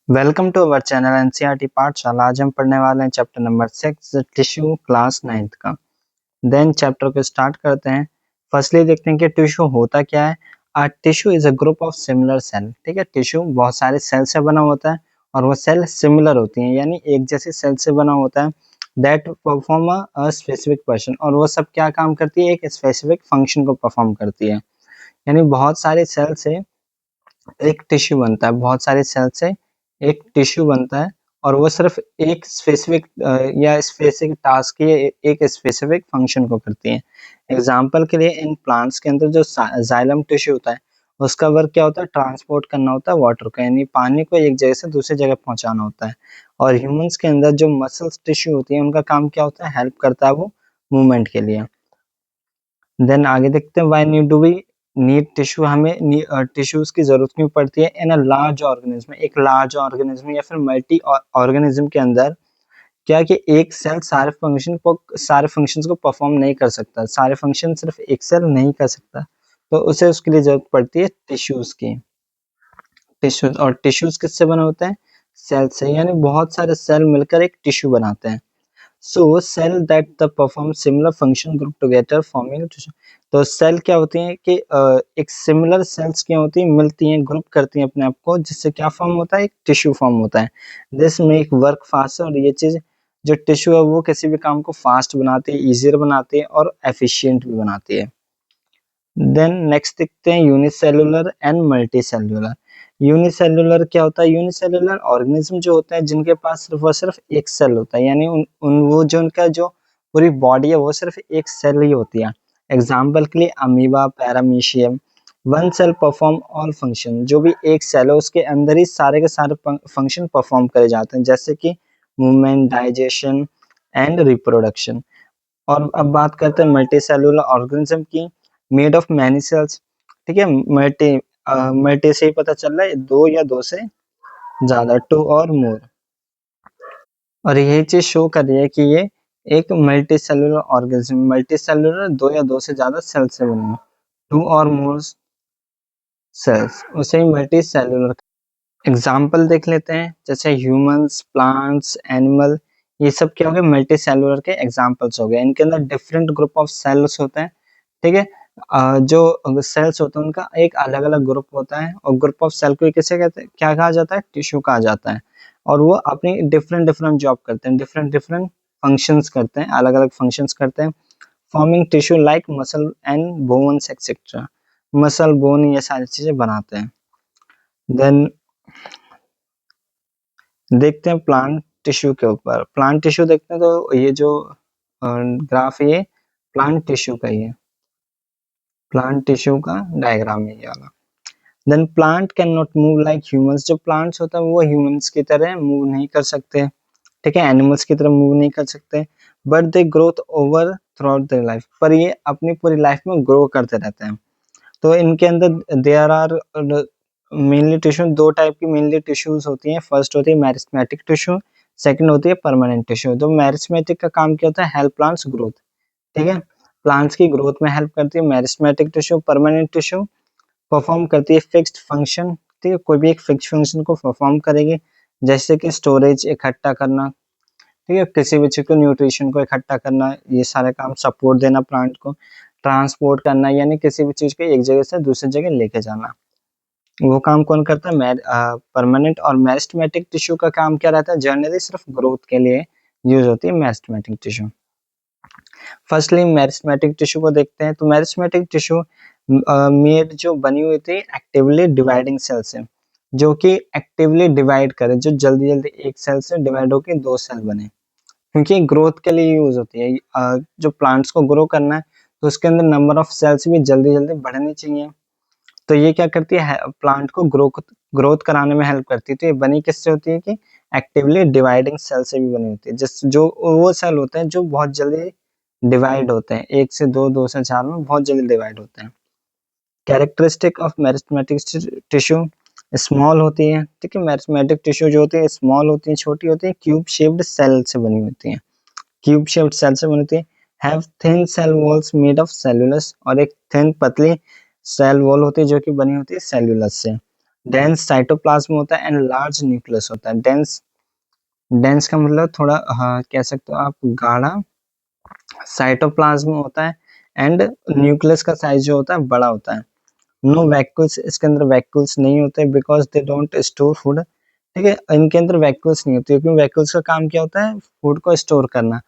Welcome to our channel NCERT Pathshala. आज हम पढ़ने वाले हैं chapter number 6 tissue class 9th का। देन चैप्टर को स्टार्ट करते हैं। फर्स्टली देखते हैं कि टिश्यू होता क्या है। Tissue is a group of similar cell. ठीक है, टिश्यू बहुत सारे सेल से बना होता है और वो सेल सिमिलर होती हैं, यानी एक जैसे सेल से बना होता है। That perform a specific function, और वो सब क्या काम करती है, एक स्पेसिफिक फंक्शन को परफॉर्म करती है। यानी बहुत सारे सेल से एक टिश्यू बनता है, बहुत सारे सेल से एक टिश्यू बनता है और वो सिर्फ एक स्पेसिफिक या स्पेसिफिक टास्क या एक स्पेसिफिक फंक्शन को करती है। एग्जांपल के लिए इन प्लांट्स के अंदर जो जाइलम टिश्यू होता है, उसका वर्क क्या होता है, ट्रांसपोर्ट करना होता है वाटर का, यानी पानी को एक जगह से दूसरी जगह पहुंचाना होता है। और ह्यूमंस के अंदर जो मसल्स टिश्यू होती है, उनका काम क्या होता है, हेल्प करता है वो मूवमेंट के लिए। देन आगे देखते हैं, why need do we need tissue, हमें टिश्यूज की जरूरत क्यों पड़ती है। इन अ लार्ज ऑर्गेनिज्म, एक लार्ज ऑर्गेनिज्म या फिर मल्टी ऑर्गेनिज्म के अंदर क्या है कि एक सेल सारे फंक्शंस को परफॉर्म नहीं कर सकता, सारे फंक्शन सिर्फ एक सेल नहीं कर सकता, तो उसे उसके लिए जरूरत पड़ती है टिश्यूज की। टिश्यूज, और टिश्यूज किससे बना होता है, सेल से, यानी बहुत सारे सेल मिलकर एक टिश्यू बनाते हैं। So cell that the perform similar function group together forming tissue। तो सेल क्या होती हैं कि एक सिमिलर सेल्स क्या होती हैं, मिलती हैं, ग्रुप करती हैं अपने आप को, जिससे क्या फॉर्म होता है, एक टिश्यू फॉर्म होता है। दिस मेक वर्क फास्टर, और ये चीज जो टिश्यू है वो किसी भी काम को फास्ट बनाती है, इजियर बनाती है और एफिशिएंट भी बनाती है। देन नेक्स्ट देखते हैं यूनिसेलुलर एंड मल्टीसेलुलर। यूनिसेलुलर क्या होता है, यूनिसेलुलर ऑर्गेनिज्म जो होता है जिनके पास सिर्फ एक सेल होता है, यानी उन वो जो उनका जो पूरी बॉडी है वो सिर्फ एक सेल ही होती है। एग्जाम्पल के लिए amoeba, paramecium. One cell perform all function, जो भी एक सेल है उसके अंदर ही सारे के सारे फंक्शन परफॉर्म करे जाते हैं, जैसे कि मूवमेंट, डाइजेशन एंड रिप्रोडक्शन। और अब बात करते हैं मल्टी सेलुलर ऑर्गेनिज्म की, मेड ऑफ मैनी सेल्स। ठीक है, मल्टी से ही पता चल रहा है दो या दो से ज्यादा, टू और मोर। और यही चीज शो कर रही है कि ये एक multi cellular organism, multi cellular दो या दो से ज्यादा सेल से बनी है, टू और मोर सेल्स, उसे ही मल्टी सेलुलर। एग्जाम्पल देख लेते हैं, जैसे ह्यूमंस, प्लांट्स, एनिमल, ये सब क्या हो गए, मल्टी सेलुलर के एग्जाम्पल्स हो गए। इनके अंदर डिफरेंट ग्रुप ऑफ सेल्स होते हैं। ठीक है, जो सेल्स होते हैं उनका एक अलग अलग ग्रुप होता है, और ग्रुप ऑफ सेल को किसे कहते हैं, क्या कहा जाता है, टिश्यू कहा जाता है। और वो अपनी डिफरेंट डिफरेंट जॉब करते हैं, डिफरेंट डिफरेंट फंक्शंस करते हैं, अलग अलग फंक्शंस करते हैं। Forming tissue like muscle and bones etcetera, muscle, bone, ये सारी चीजें बनाते हैं। देन देखते हैं प्लांट टिश्यू के ऊपर, प्लांट टिश्यू देखते हैं, तो ये जो ग्राफ है ये प्लांट टिश्यू का ही है, प्लांट टिश्यू का डायग्राम है ये वाला। Then plant can not move like humans, जो प्लांट्स होता है वो ह्यूमंस की तरह मूव नहीं कर सकते। ठीक है, एनिमल्स की तरह मूव नहीं कर सकते, but they growth over through out their life, पर ये अपनी पूरी लाइफ में ग्रो करते रहते हैं। तो इनके अंदर देयर आर मेनली टिश्यू, दो टाइप की मेनली टिश्यूज होती हैं। फर्स्ट होती है मेरिस्टेमेटिक टिश्यू, सेकंड होती है परमानेंट टिश्यू। तो मेरिस्टेमेटिक का काम क्या होता है, हेल्प प्लांट्स ग्रोथ। ठीक है, प्लांट्स की ग्रोथ में हेल्प करती है meristematic tissue. Permanent tissue perform करती है फिक्स्ड फंक्शन। ठीक है, कोई भी एक फिक्स फंक्शन को परफॉर्म करेगी, जैसे कि स्टोरेज, इकट्ठा करना। ठीक है, किसी भी चीज को, न्यूट्रिशन को इकट्ठा करना, ये सारे काम, सपोर्ट देना प्लांट को, ट्रांसपोर्ट करना, यानी किसी भी चीज को एक जगह से दूसरी जगह लेके जाना, वो काम कौन करता है, परमानेंट। और मेरिस्टेमेटिक टिश्यू का काम क्या रहता है, जनरली सिर्फ ग्रोथ के लिए यूज होती है meristematic tissue. Firstly meristematic tissue को देखते हैं, तो मेरिस्टेमेटिक टिश्यू मेड जो बनी हुई थी एक्टिवली डिवाइडिंग सेल से, जो कि एक्टिवली डिवाइड करे, जो जल्दी जल्दी एक सेल से डिवाइड होकर दो सेल बने, क्योंकि ग्रोथ के लिए यूज होती है। जो प्लांट्स को ग्रो करना है तो उसके अंदर नंबर ऑफ सेल्स भी जल्दी जल्दी बढ़नी चाहिए। तो ये क्या करती है, प्लांट को ग्रोथ कराने में हेल्प करती है। तो ये बनी किससे होती है कि एक्टिवली डिवाइडिंग सेल से भी बनी होती है, जिस जो वो सेल होते हैं जो बहुत जल्दी डिवाइड होते हैं, एक से दो, दो से चार में बहुत जल्दी डिवाइड होते हैं। Characteristic of meristematic tissue, small होती है। ठीक है, मेरिस्टेमेटिक टिश्यू जो होती है स्मॉल होती है, छोटी होती है, क्यूब शेप्ड सेल से बनी होती है, क्यूब शेप्ड सेल से बनी होती है। Have thin cell walls made of cellulose, और एक थिन पतली सेल वॉल होती है जो कि बनी होती है सेलुलस से। डेंस साइटोप्लाज्म होता है एंड लार्ज न्यूक्लियस होता है। डेंस डेंस का मतलब थोड़ा, हाँ, कह सकते हो आप, गाढ़ा। साइटोप्लाज्म होता है एंड न्यूक्लियस का साइज जो होता है बड़ा होता है। नो वैक्यूल्स, इसके अंदर वैक्यूल्स नहीं होते because they don't store food. ठीक है, इनके अंदर वैक्यूल्स नहीं होते क्योंकि वैक्यूल्स का काम क्या होता है, फूड को स्टोर करना।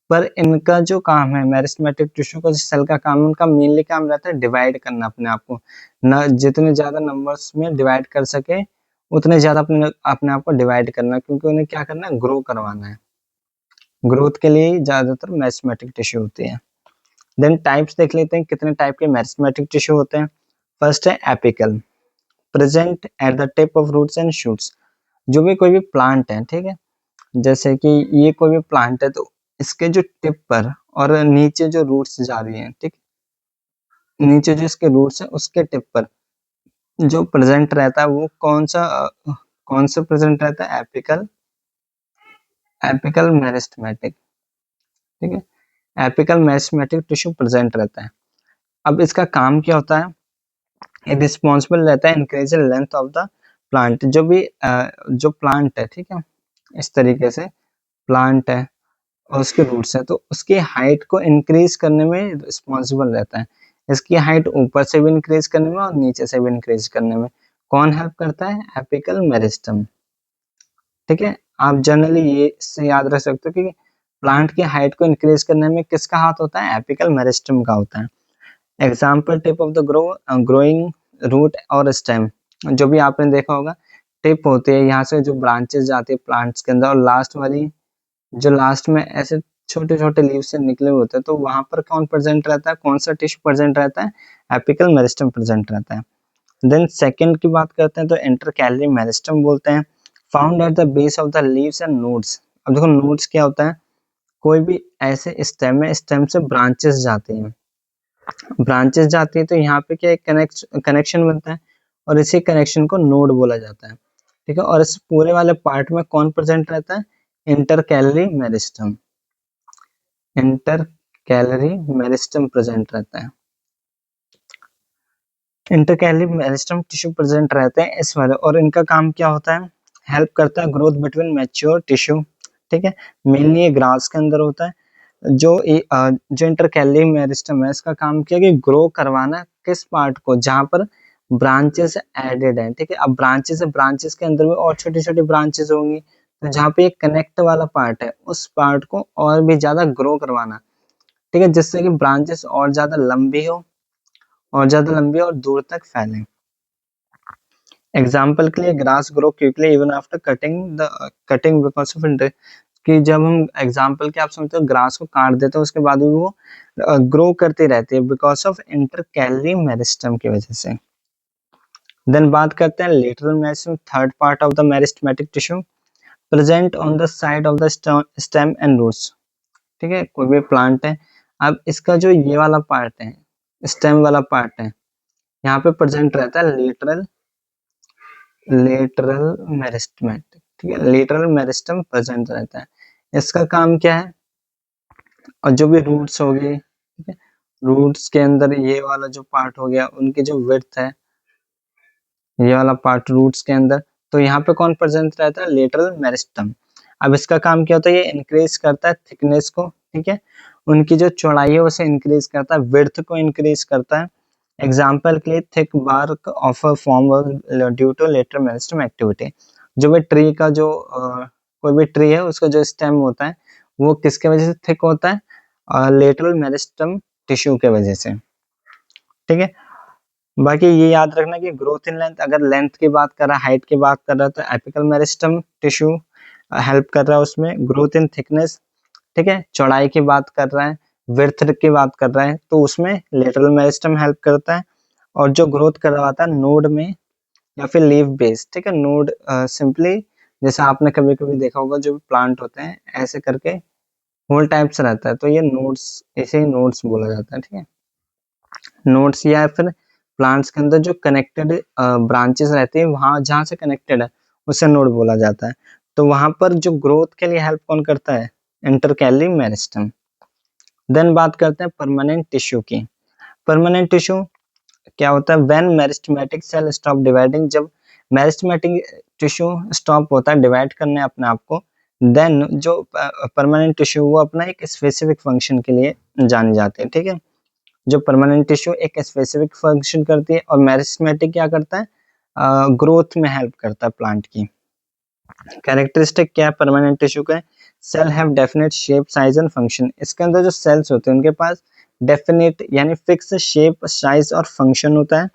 पर इनका जो काम है, मेरिस्टेमेटिक टिश्यू का सेल का काम, उनका मेनली काम रहता है डिवाइड करना अपने आप को। न जितने ज्यादा नंबर्स में डिवाइड कर सके उतने ज्यादा अपने अपने आप को डिवाइड करना, क्योंकि उन्हें क्या करना है, ग्रो करवाना है। ग्रोथ के लिए ज्यादातर मेरिस्टेमेटिक टिश्यू होती है। देन टाइप्स देख लेते हैं, कितने टाइप के मेरिस्टेमेटिक टिश्यू होते हैं। फर्स्ट है apical, present at the tip of roots and shoots. जो भी कोई भी प्लांट है, ठीक है, जैसे कि ये कोई भी प्लांट है तो इसके जो टिप पर और नीचे जो रूट्स जा रही हैं, ठीक, नीचे जो इसके रूट्स है उसके टिप पर जो प्रेजेंट रहता है वो कौन सा प्रेजेंट रहता है, एपिकल, एपिकल मेरिस्टेमेटिक। ठीक है, एपिकल मेरिस्टेमेटिक टिश्यू प्रेजेंट रहता है। अब इसका काम क्या होता है, ये रिस्पॉन्सिबल रहता है increase length of the plant. जो प्लांट है, ठीक है, इस तरीके से प्लांट है और उसके रूट्स है तो उसकी हाइट को इंक्रीज करने में रिस्पॉन्सिबल रहता है। इसकी हाइट ऊपर से भी इंक्रीज करने में और नीचे से भी इंक्रीज करने में कौन हेल्प करता है, एपिकल मेरिस्टम। ठीक है, आप जनरली ये इससे याद रख सकते हो कि प्लांट की हाइट को इंक्रीज करने में किसका हाथ होता है, एपिकल मेरिस्टम का होता है। Example, tip of the growing root और स्टेम। जो भी आपने देखा होगा, टिप होती है, यहाँ से जो ब्रांचेस जाती है प्लांट्स के अंदर, और लास्ट वाली जो लास्ट में ऐसे छोटे छोटे लीव से निकले हुए होते हैं, तो वहां पर कौन प्रेजेंट रहता है, कौन सा टिश्यू प्रेजेंट रहता है, एपिकल मेरिस्टम प्रेजेंट रहता है। देन सेकंड की बात करते हैं तो इंटरकैलरी मेरिस्टम बोलते हैं, found at the base of the leaves end nodes. अब देखो नोड्स क्या होता है, कोई भी ऐसे स्टेम है, स्टेम से ब्रांचेस जाती हैं, ब्रांचेस जाती है तो यहाँ पे क्या एक कनेक्शन बनता है और इसी कनेक्शन को नोड बोला जाता है। ठीक है, और इस पूरे वाले पार्ट में कौन प्रेजेंट रहता है, intercalary meristem. Inter calorie meristem present रहता है। Inter calorie meristem tissue present रहते हैं इस वाले, और इनका काम क्या होता है, हेल्प करता है ग्रोथ बिटवीन मैच्योर टिश्यू। ठीक है, मेनली ये ग्रास के अंदर होता है। जो इंटरकैलरी मेरिस्टम है, इसका काम क्या है कि ग्रो करवाना किस पार्ट को, जहां पर ब्रांचेस एडेड हैं। ठीक है, अब ब्रांचेस के अंदर भी और छोटी छोटी ब्रांचेस होंगी, तो जहाँ पे एक कनेक्ट वाला पार्ट है उस पार्ट को और भी ज्यादा ग्रो करवाना। ठीक है, जिससे कि ब्रांचेस और ज्यादा लंबी हो, और ज्यादा लंबी और दूर तक फैलें। एग्जाम्पल के लिए, grass grow quickly even after cutting because of inter. कि जब हम एग्जाम्पल के आप समझते हो ग्रास को काट देते हैं उसके बाद भी वो ग्रो करती रहती है बिकॉज ऑफ इंटरकैलरी मेरिस्टम की वजह से। देन बात करते हैं lateral meristem, third part of the meristematic tissue, present on the side of the stem and roots. ठीक है, कोई भी प्लांट है, अब इसका जो ये वाला पार्ट है, स्टेम वाला पार्ट है, यहाँ पे प्रेजेंट रहता है लेटरल लेटरल मेरिस्टेमेटिक। ठीक है, लेटरल मेरिस्टम प्रेजेंट रहता है। इसका काम क्या है, और जो भी रूट्स हो गए, ठीक है, रूट्स के अंदर ये वाला जो पार्ट हो गया, उनकी जो विड्थ है, ये वाला पार्ट रूट्स के अंदर, तो यहाँ पे कौन प्रेजेंट रहता है, लेटरल मेरिस्टम। अब इसका काम क्या होता है, ये इंक्रीज करता है थिकनेस को। ठीक है, उनकी जो चौड़ाई है उसे इंक्रीज करता है, विड्थ को इंक्रीज करता है। एग्जाम्पल के लिए, thick bark of a form due to lateral meristem activity. जो भी ट्री का जो कोई भी ट्री है उसका जो स्टेम होता है वो किसके वजह से थिक होता है, लेटरल मेरिस्टम टिश्यू के वजह से। ठीक है, बाकी ये याद रखना कि ग्रोथ इन लेंथ, अगर लेंथ की बात कर रहा है, हाइट की बात कर रहा है, तो एपिकल मेरिस्टम टिश्यू हेल्प कर रहा है उसमें। ग्रोथ इन थिकनेस, ठीक है, चौड़ाई की बात कर रहा है, विड्थ की बात कर रहा है, तो उसमें लेटरल मेरिस्टम हेल्प करता है। और जो ग्रोथ करवाता है नोड में या फिर लीफ बेस। ठीक है, नोड सिंपली जैसे आपने कभी कभी देखा होगा, जो प्लांट होते हैं ऐसे करके होल टाइप से रहता है, तो ये नोड्स, इसे ही नोड्स बोला जाता है। ठीक है, नोड्स या फिर प्लांट्स के अंदर जो कनेक्टेड ब्रांचेस रहती है, वहां जहाँ से कनेक्टेड है उसे नोड बोला जाता है। तो वहां पर जो ग्रोथ के लिए हेल्प कौन करता है, इंटरकैलरी मेरिस्टम। देन बात करते हैं परमानेंट टिश्यू की। परमानेंट टिश्यू क्या होता है, when meristematic cell stop dividing, जब मेरिस्टेमेटिक टिश्यू स्टॉप होता है डिवाइड करने अपने आप को, देन जो परमानेंट टिश्यू वो अपना एक स्पेसिफिक फंक्शन के लिए जाने जाते हैं, ठीक है। जो परमानेंट टिश्यू एक स्पेसिफिक फंक्शन करती है और मेरिस्टेमेटिक क्या करता है, ग्रोथ में हेल्प करता है प्लांट की। कैरेक्टरिस्टिक क्या है परमानेंट टिश्यू का, cell have definite shape size and function. इसके अंदर जो सेल्स होते हैं उनके पास डेफिनेट यानी फिक्स शेप साइज और फंक्शन होता है।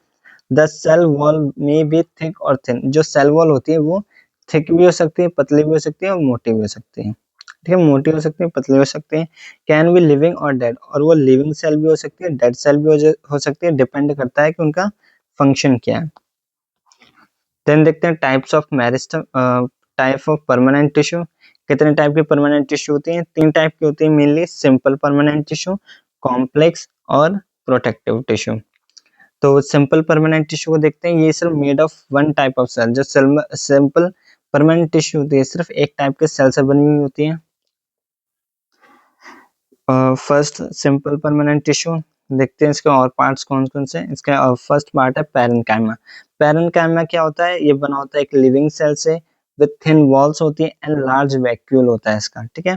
द सेल वॉल में बी थिक और थिन, जो सेल वॉल होती है वो थिक भी हो सकती है, पतली भी हो सकती है और मोटी भी हो सकती है, ठीक है, मोटी हो सकती है, पतली हो सकती है। कैन बी लिविंग और डेड, और वो लिविंग सेल भी हो सकती है, डेड सेल भी हो सकती है, डिपेंड करता है कि उनका फंक्शन क्या है। देन देखते हैं types of meristem, type of permanent tissue. कितने टाइप की परमानेंट टिश्यू होती हैं, 3 टाइप की होती है mainly, simple permanent tissue, complex और प्रोटेक्टिव टिश्यू। तो सिंपल परमानेंट टिश्यू को देखते हैं, ये सिर्फ made of one type of cell. जो सिंपल परमानेंट टिश्यू होती है सिर्फ एक टाइप के सेल से बनी हुई होती है। फर्स्ट सिंपल परमानेंट टिश्यू देखते हैं, इसके और पार्ट्स कौन कौन से। इसका फर्स्ट पार्ट है पैरेन्काइमा। पैरेन्काइमा क्या होता है, ये बना होता है एक लिविंग सेल से, विद थिन वॉल्स होती है एंड लार्ज वैक्यूल होता है इसका, ठीक है।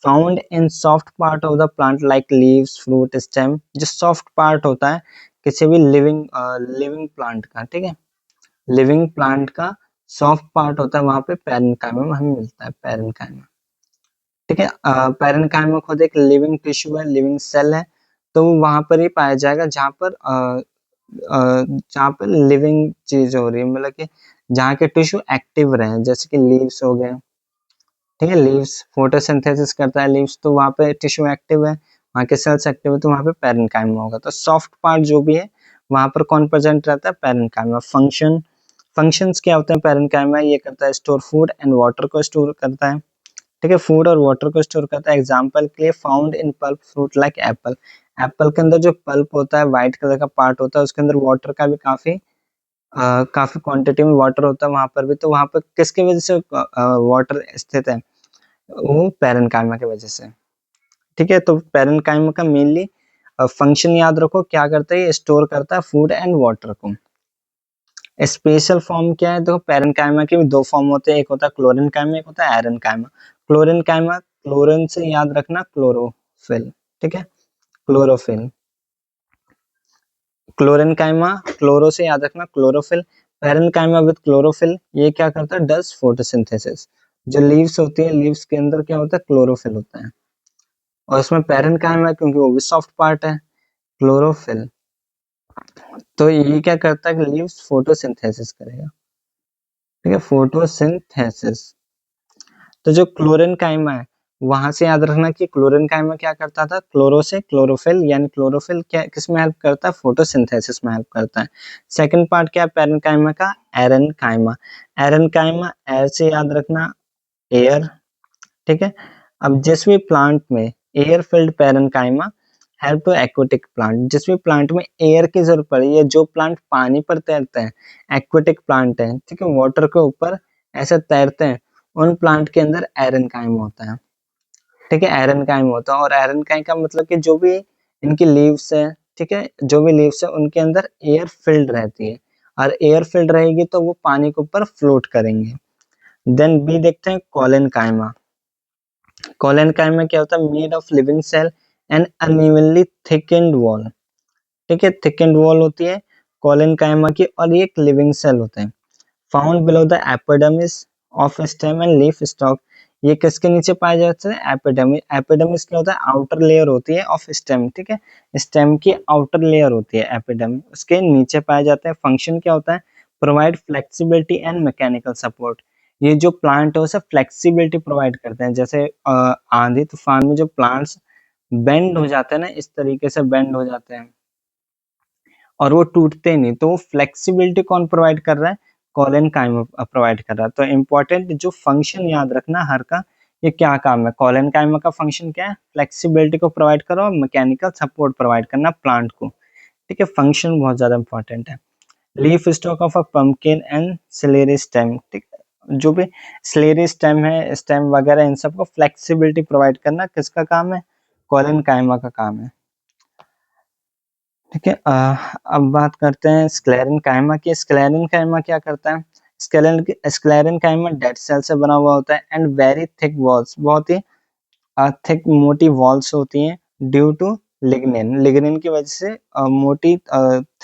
Found in soft part of the plant like leaves, fruit, stem. जो सॉफ्ट पार्ट होता है किसी भी लिविंग प्लांट का, ठीक है, लिविंग प्लांट का सॉफ्ट पार्ट होता है, वहां पे पैरेन्काइमा हमें मिलता है, पैरेन्काइमा, ठीक है। पैरेन्काइमा खुद एक लिविंग टिश्यू है, लिविंग सेल है, तो वहां पर ही पाया जाएगा जहाँ पर लिविंग चीज हो रही है, मतलब कि जहाँ के टिश्यू एक्टिव रहे, जैसे कि लीव्स हो गए, ठीक है, लीव्स फोटोसिंथेसिस करता है लीव्स, तो वहाँ पे टिश्यू एक्टिव है, वहाँ के सेल्स एक्टिव है, तो वहाँ पे पैरेन्काइमा होगा। तो सॉफ्ट पार्ट जो भी है वहाँ पर कौन प्रेजेंट रहता है, पैरेन्काइमा। फंक्शंस क्या होते हैं पैरेन्काइमा, ये करता है स्टोर फूड एंड वाटर को स्टोर करता है, ठीक है, फूड और वाटर को स्टोर करता है। एग्जाम्पल के लिए found in pulp fruit like Apple. Apple के अंदर जो पल्प होता है, व्हाइट कलर का पार्ट होता है, उसके अंदर वाटर का भी काफी क्वांटिटी में वाटर होता है वहां पर भी, तो वहां पर किसकी वजह से वाटर स्थित है, वो पैरेन्काइमा की वजह से, ठीक है। तो पैरेन्काइमा का मेनली फंक्शन याद रखो, क्या करता है, ये स्टोर करता है फूड एंड वाटर को। स्पेशल फॉर्म क्या है, देखो पैरेन्काइमा के भी 2 फॉर्म होते हैं, एक होता है क्लोरेन्काइमा, एक होता है एरेन्काइमा। क्लोरेन्काइमा, क्लोरीन से याद रखना क्लोरोफिल, ठीक है, क्लोरोफिल। क्लोरेन्काइमा, क्लोरो से याद रखना क्लोरोफिल। पैरेन्काइमा विद क्लोरोफिल, ये क्या करता है, डस फोटोसिंथेसिस। जो लीव्स होती है, लीव्स के अंदर क्या होता है, क्लोरोफिल होता है, और इसमें पैरेन्काइमा क्योंकि वो भी सॉफ्ट पार्ट है, क्लोरोफिल, तो ये क्या करता है कि लीव्स फोटोसिंथेसिस करेगा, ठीक है, फोटोसिंथेसिस। तो जो क्लोरेन्काइमा है वहां से याद रखना कि क्लोरेन्काइमा क्या करता था, क्लोरो से क्लोरोफिल, यानी क्लोरोफिल क्या किस में हेल्प करता है, फोटोसिंथेसिस में हेल्प करता है। सेकंड पार्ट क्या है पैरेन्काइमा का, एरेन्काइमा। एरेन्काइमा एयर से याद रखना, एयर, ठीक है। अब जिस भी प्लांट में air filled parenchyma help to aquatic plant, जिस भी प्लांट में एयर की जरूरत पड़ी है, जो प्लांट पानी पर तैरते हैं, एक्वेटिक प्लांट है, ठीक है, वाटर के ऊपर ऐसे तैरते हैं, उन प्लांट के अंदर एरेन्काइम होता है, ठीक है, एरेन्काइम होता है। और एरेन्काइम का मतलब कि जो भी इनकी लीव्स है, ठीक है, जो भी लीव्स है उनके अंदर एयर फिल्ड रहती है, और एयर फिल्ड रहेगी तो वो पानी के ऊपर फ्लोट करेंगे। देन बी देखते हैं कॉलेनकाइमा। कॉलेनकाइमा क्या होता है, made of living cell and unevenly thickened wall, ठीक है, थिकेंड वॉल होती है कॉलेनकाइमा की, और ये एक लिविंग सेल होते हैं। Found below the epidermis of stem and leaf stock. ये किसके नीचे पाए जाते हैं, एपिडर्मिस। एपिडर्मिस क्या होता है, आउटर लेयर होती है ऑफ स्टेम, ठीक है, स्टेम की आउटर लेयर होती है एपिडर्मिस, उसके नीचे पाए जाते हैं। फंक्शन क्या होता है, provide flexibility and mechanical support. ये जो प्लांट है उसे फ्लेक्सिबिलिटी प्रोवाइड करते हैं, जैसे आंधी तूफान में जो प्लांट्स बेंड हो जाते हैं ना, इस तरीके से बेंड हो जाते हैं और वो टूटते नहीं, तो वो फ्लेक्सिबिलिटी कौन प्रोवाइड कर रहा है, कॉलिन काइमा प्रोवाइड कर रहा है। तो इम्पोर्टेंट जो फंक्शन याद रखना हर का, ये क्या काम है, कॉलिन काइमा का फंक्शन क्या है, फ्लेक्सिबिलिटी को प्रोवाइड करो और मैकेनिकल सपोर्ट प्रोवाइड करना प्लांट को, ठीक है, फंक्शन बहुत ज्यादा इंपॉर्टेंट है। Leaf stalk of a pumpkin and celery stem, ठीक है, जो भी सिलेरी स्टेम है, स्टेम वगैरह, इन सबको फ्लेक्सिबिलिटी प्रोवाइड करना किसका काम है, कॉलिन काइमा का काम है, ठीक है। अब बात करते हैं स्क्लेरेन काइमा की। स्क्लेरेन काइमा क्या करता है, स्क्लेरेनकाइमा डेड सेल से बना हुआ होता है एंड वेरी थिक वॉल्स, बहुत ही थिक मोटी वॉल्स होती हैं ड्यू टू लिग्निन, लिग्निन की वजह से मोटी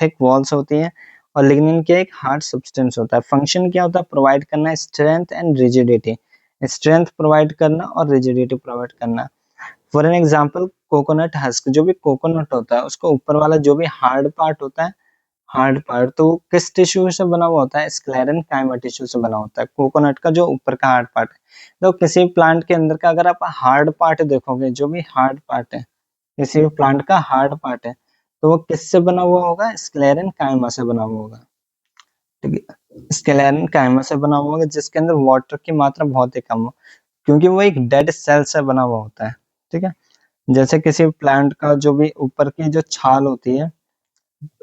थिक वॉल्स होती हैं। और लिग्निन क्या एक हार्ड सब्सटेंस होता है। फंक्शन क्या होता है? प्रोवाइड करना strength and rigidity, strength provide करना और रिजिडिटी प्रोवाइड करना। For an example coconut husk, जो भी कोकोनट होता है उसका ऊपर वाला जो भी हार्ड पार्ट होता है, हार्ड पार्ट तो वो किस टिश्यू से बना हुआ होता है? स्क्लेरेनकाइमा टिश्यू से बना होता है, कोकोनट का जो ऊपर का हार्ड पार्ट है। तो किसी भी प्लांट के अंदर का अगर आप हार्ड पार्ट देखोगे, जो भी हार्ड पार्ट है किसी भी प्लांट का हार्ड पार्ट है, तो वो किससे बना हुआ होगा? स्क्लेरेनकाइमा से बना हुआ होगा। ठीक है, स्क्लेरेनकाइमा से बना हुआ होगा, जिसके अंदर वाटर की मात्रा बहुत ही कम हो, क्योंकि वो एक डेड सेल से बना हुआ होता है। ठीक है, जैसे किसी प्लांट का जो भी ऊपर की जो छाल होती है,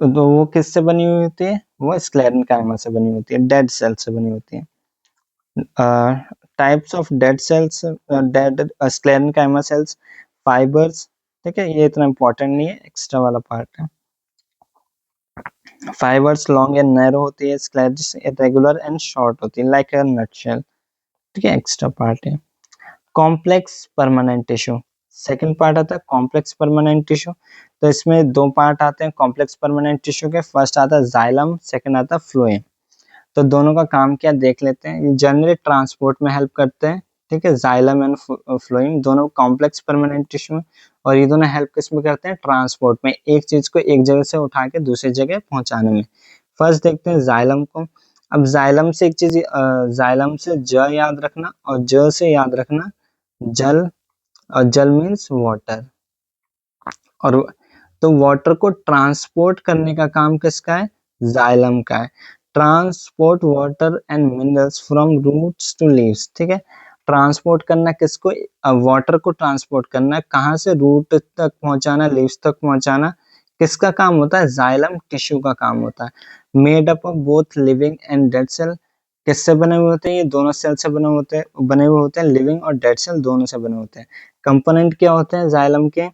तो वो किससे बनी हुई होती है? वो स्क्लेरेनकाइमा से बनी होती है, डेड सेल से बनी होती है। Types of dead cells, dead sclerenchyma cells, fibres. ठीक है, ये इतना इंपॉर्टेंट नहीं है, एक्स्ट्रा वाला पार्ट है। फाइबर्स लॉन्ग एंड नैरो होती है, स्क्लेरेंस इरेगुलर एंड शॉर्ट होती है, लाइक अ नटशेल। ठीक है, एक्स्ट्रा पार्ट है। Complex permanent tissue, second part आता है कॉम्प्लेक्स परमानेंट टिश्यू। तो इसमें दो पार्ट आते हैं कॉम्प्लेक्स परमानेंट टिश्यू के, फर्स्ट आता है जाइलम, सेकंड आता है फ्लोएम। तो दोनों का काम क्या देख लेते हैं। ये जनरली ट्रांसपोर्ट में हेल्प करते हैं। ठीक है, जाइलम एंड फ्लोएम दोनों कॉम्प्लेक्स परमानेंट टिश्यू में, और ये दोनों हेल्प किस में करते हैं? ट्रांसपोर्ट में, एक चीज को एक जगह से उठा के दूसरी जगह पहुंचाने में। फर्स्ट देखते हैं जाइलम को। अब जाइलम से एक चीज, जाइलम से ज याद रखना और ज से याद रखना जल, और जल मीन्स वाटर। और तो वाटर को ट्रांसपोर्ट करने का काम किसका है? जाइलम का है। Transport water and minerals from roots to leaves. ठीक है, ट्रांसपोर्ट करना किसको? वाटर को ट्रांसपोर्ट करना, कहाँ से? रूट तक पहुंचाना, लीव्स तक पहुंचाना। किसका काम होता है? जाइलम टिश्यू का काम होता है। Made up of both living and dead cell, किससे बने हुए होते हैं? ये दोनों सेल से बने हुए होते हैं, लिविंग और डेड सेल दोनों से बने होते हैं। कंपोनेंट क्या होते हैं जाइलम के?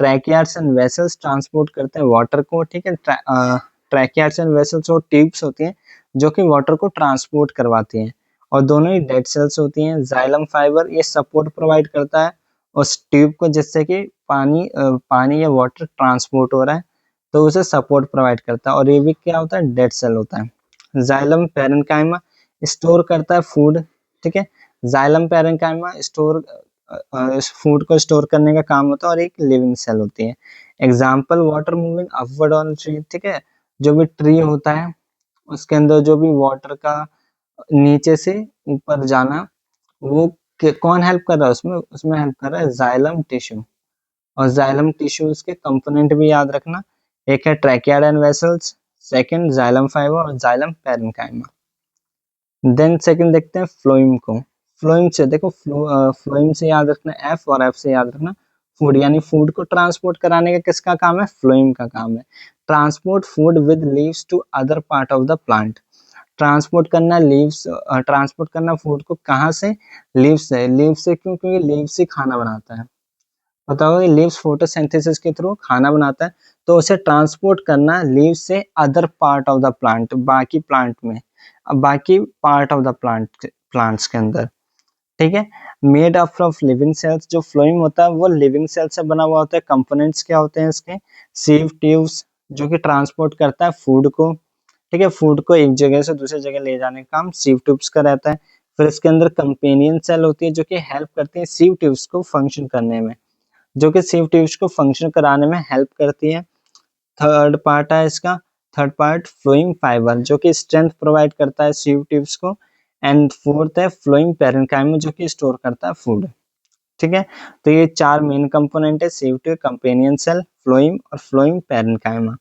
ट्रैकियार्ड्स एंड वेसल्स ट्रांसपोर्ट करते हैं वाटर को। ठीक है, ट्रैकियार्ड्स एंड वेसल्स और ट्यूब्स होती हैं जो कि वाटर को ट्रांसपोर्ट करवाती हैं, और दोनों ही डेड सेल्स होती हैं। जाइलम फाइबर ये सपोर्ट प्रोवाइड करता है उस ट्यूब को, जिससे कि पानी या वाटर ट्रांसपोर्ट हो रहा है, तो उसे सपोर्ट प्रोवाइड करता है। और ये भी क्या होता है? डेड सेल होता है। जाइलम पैरेन्काइमा स्टोर करता है फूड। ठीक है, जाइलम पैरेन्काइमा स्टोर इस फूड को स्टोर करने का काम होता है, और एक लिविंग सेल होती है। Example water moving upward on tree. ठीक है, जो भी ट्री होता है उसके अंदर जो भी वाटर का नीचे से ऊपर जाना, वो कौन हेल्प कर रहा है उसमें? उसमें हेल्प कर रहा है जाइलम टिश्यू। और जाइलम टिश्यूज के कंपोनेंट भी याद रखना, एक है tracheid and vessels, second xylem fibre और जाइलम पैरेन्काइमा। देन सेकंड देखते हैं फ्लोइम को। फ्लोइम से देखो, फ्लोइम से याद रखना एफ, और एफ से याद रखना फूड, यानी फूड को ट्रांसपोर्ट कराने का किसका काम है? फ्लोइम का काम है। Transport food with leaves to other part of the plant. Transport करना लीव्स, ट्रांसपोर्ट करना फूड को कहाँ से? लीव्स से। लीव्स से क्यों? क्योंकि लीव्स से खाना बनाता है। पता होगा कि लीव्स फोटोसिंथेसिस के थ्रू खाना बनाता है, तो उसे ट्रांसपोर्ट करना लीव्स से other part of the plant, बाकी प्लांट में, बाकी पार्ट ऑफ द प्लांट्स के अंदर। ठीक है, made up of living cells, जो फ्लोइम होता है वो लिविंग सेल से बना हुआ होता है। कंपोनेंट्स क्या होते हैं इसके? सीव ट्यूब्स, जो कि ट्रांसपोर्ट करता है फूड को। ठीक है, फूड को एक जगह से दूसरी जगह ले जाने का काम सीव ट्यूब्स का रहता है। फिर इसके अंदर कंपेनियन सेल होती है, जो कि हेल्प करती है सीव ट्यूब्स को फंक्शन करने में, जो कि सीव ट्यूब्स को फंक्शन कराने में हेल्प करती है। थर्ड पार्ट है इसका, थर्ड पार्ट फ्लोइंग फाइबर, जो कि स्ट्रेंथ प्रोवाइड करता है सीव ट्यूब्स को। एंड फोर्थ है फ्लोइंग पैरेन्काइमा, जो कि स्टोर करता है फूड। ठीक है, तो ये चार मेन कंपोनेंट है, sieve tube, companion cell, phloem और फ्लोइंग पैरेन्काइमा।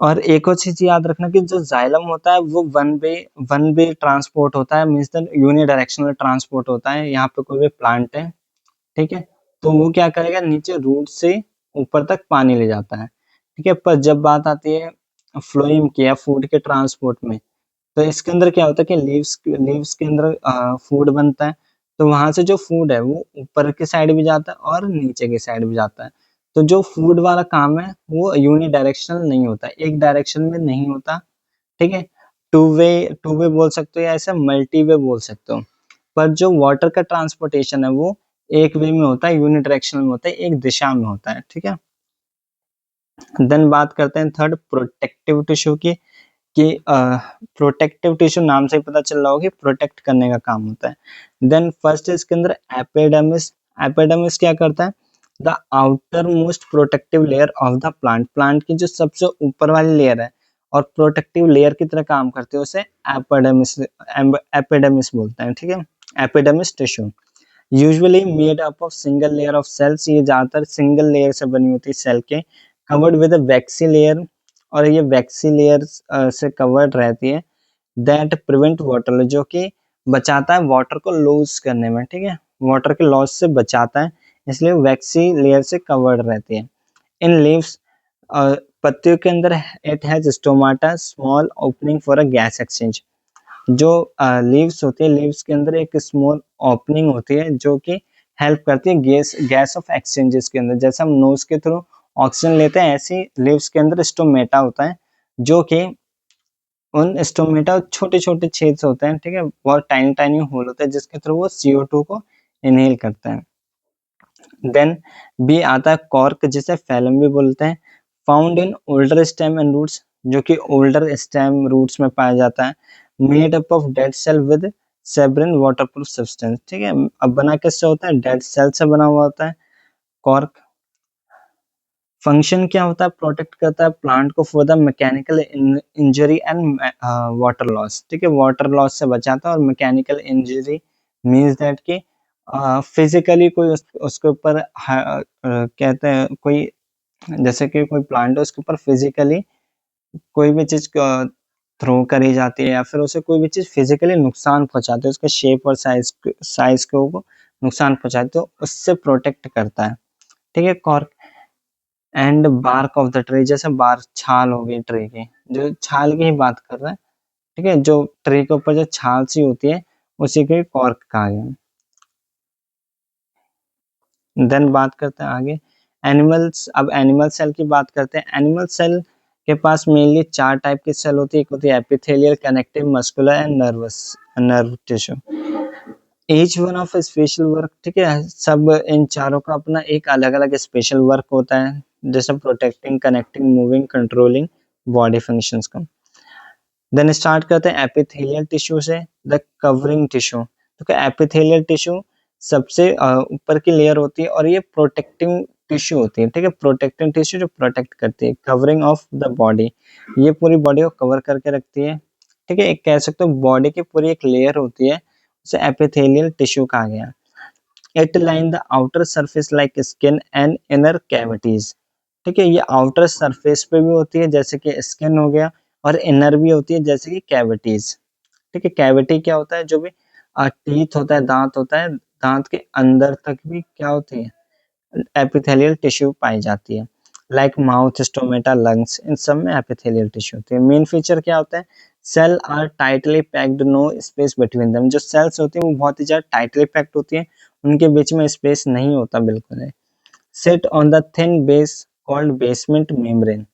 और एक और चीज याद रखना कि जो जाइलम होता है वो वन वे ट्रांसपोर्ट होता है, मीन्स द यूनिडायरेक्शनल ट्रांसपोर्ट होता है। यहाँ पे कोई भी प्लांट है, ठीक है, तो वो क्या करेगा? नीचे रूट से ऊपर तक पानी ले जाता है। ठीक है, पर जब बात आती है फ्लोएम की या फूड के ट्रांसपोर्ट में, तो इसके अंदर क्या होता है कि लीव्स के अंदर फूड बनता है। तो वहां से जो फूड है वो ऊपर की साइड भी जाता है और नीचे की साइड भी जाता है। तो जो फूड वाला काम है वो यूनी डायरेक्शनल नहीं होता, एक डायरेक्शन में नहीं होता। ठीक है, टू वे बोल सकते हो या ऐसे मल्टी वे बोल सकते हो। पर जो वाटर का ट्रांसपोर्टेशन है वो एक वे में होता है, यूनिडायरेक्शनल में होता है, एक दिशा में होता है, ठीक है। देन बात करते हैं थर्ड प्रोटेक्टिव टिश्यू की, कि प्रोटेक्टिव टिश्यू नाम से ही पता चल रहा होगा कि प्रोटेक्ट करने का काम होता है। देन फर्स्ट इसके अंदर एपिडर्मिस। एपिडर्मिस क्या करता है? The outer most protective layer of the plant. Plant की जो सबसे ऊपर वाली लेयर है और प्रोटेक्टिव लेयर की तरह काम करते हैं, उसे एपिडर्मिस एपिडर्मिस बोलते हैं, ठीक है। Epidermis tissue usually made up of single layer of cells. ये ज्यादातर सिंगल लेयर से बनी होती है सेल के, covered with a waxy layer, और ये वैक्सी लेयर से कवर्ड रहती है। दैट प्रिवेंट वाटर, जो कि बचाता है वाटर को लूज करने में, ठीक है, वाटर के लॉस से बचाता है, इसलिए वैक्सी लेयर से कवर्ड रहती है। इन लीव्स, पत्तियों के अंदर it has stomata, small opening for a gas exchange. जो लीव्स होती है, लीव्स के अंदर एक स्मॉल ओपनिंग होती है जो कि हेल्प करती है गैस गैस ऑफ एक्सचेंजेस के अंदर। जैसे हम नोज के थ्रू ऑक्सीजन लेते हैं, ऐसे लीव्स के अंदर स्टोमेटा होता है, जो कि उन स्टोमेटा छोटे छोटे छेद होते हैं, ठीक है, बहुत टाइनी टाइनी होल होते हैं जिसके थ्रू वो CO2 को इनहेल करते हैं। देन बी आता है कॉर्क, जिसे फैलम भी बोलते हैं। Found in older stem and roots, जो कि ओल्डर स्टेम रूट्स में पाया जाता है। Made up of dead cell with suberin waterproof substance, ठीक है। अब बना किससे होता है? डेड सेल से बना हुआ होता है कॉर्क। फंक्शन क्या होता है? प्रोटेक्ट करता है प्लांट को for the mechanical injury and water loss, ठीक है, वाटर लॉस से बचाता है। और मैकेनिकल इंजरी मींस दैट कि फिजिकली कोई उसके ऊपर कहते हैं कोई, जैसे कि कोई प्लांट है उसके ऊपर फिजिकली कोई भी चीज थ्रो करी जाती है, या फिर उसे कोई भी चीज फिजिकली नुकसान पहुंचाती है, उसके शेप और साइज को नुकसान पहुंचाती है, तो उससे प्रोटेक्ट करता है, ठीक है, cork. And bark of the tree, जैसे बार छाल हो गई ट्री की, जो छाल की ही बात कर रहे हैं, ठीक है, जो ट्री के ऊपर जो छाल सी होती है उसी को कॉर्क कहा गया। देन बात करते हैं आगे एनिमल्स। अब एनिमल सेल की बात करते हैं। एनिमल सेल के पास मेनली चार टाइप की सेल होती है। एक होती है epithelial, connective, muscular and nerve tissue. Each one of special work, ठीक है, सब इन चारों का अपना एक अलग अलग स्पेशल वर्क होता है, जैसे protecting, connecting, moving, controlling body functions का। देन स्टार्ट करते हैं एपिथेलियल टिश्यू से, द कवरिंग टिश्यू। तो क्या एपिथेलियल टिश्यू सबसे ऊपर की लेयर होती है और ये प्रोटेक्टिंग टिश्यू होती है, ठीक है, प्रोटेक्टिंग टिश्यू जो प्रोटेक्ट करती है, कवरिंग ऑफ द बॉडी, ये पूरी बॉडी को कवर करके रखती है, ठीक है, एक कह सकते हो बॉडी की पूरी एक लेयर होती है, उसे एपिथेलियल टिश्यू कहा गया। It line the outer surface like skin and inner cavities, ठीक है, ये आउटर सरफेस पे भी होती है जैसे कि स्किन हो गया, और इनर भी होती है जैसे कि कैविटीज, ठीक है। कैविटी क्या होता है? जो भी टीथ होता है, दांत होता है, दांत के अंदर तक भी क्या होती है? एपिथेलियल टिश्यू पाई जाती है। लाइक माउथ, स्टोमेटा, लंग्स, इन सब में एपिथेलियल टिश्यू होती है। मेन फीचर क्या होता है? Cell are tightly packed, no space between them. जो सेल्स होती है वो बहुत ही ज्यादा टाइटली पैक्ड होती है, उनके बीच में स्पेस नहीं होता बिल्कुल है। Set on the thin base called basement membrane,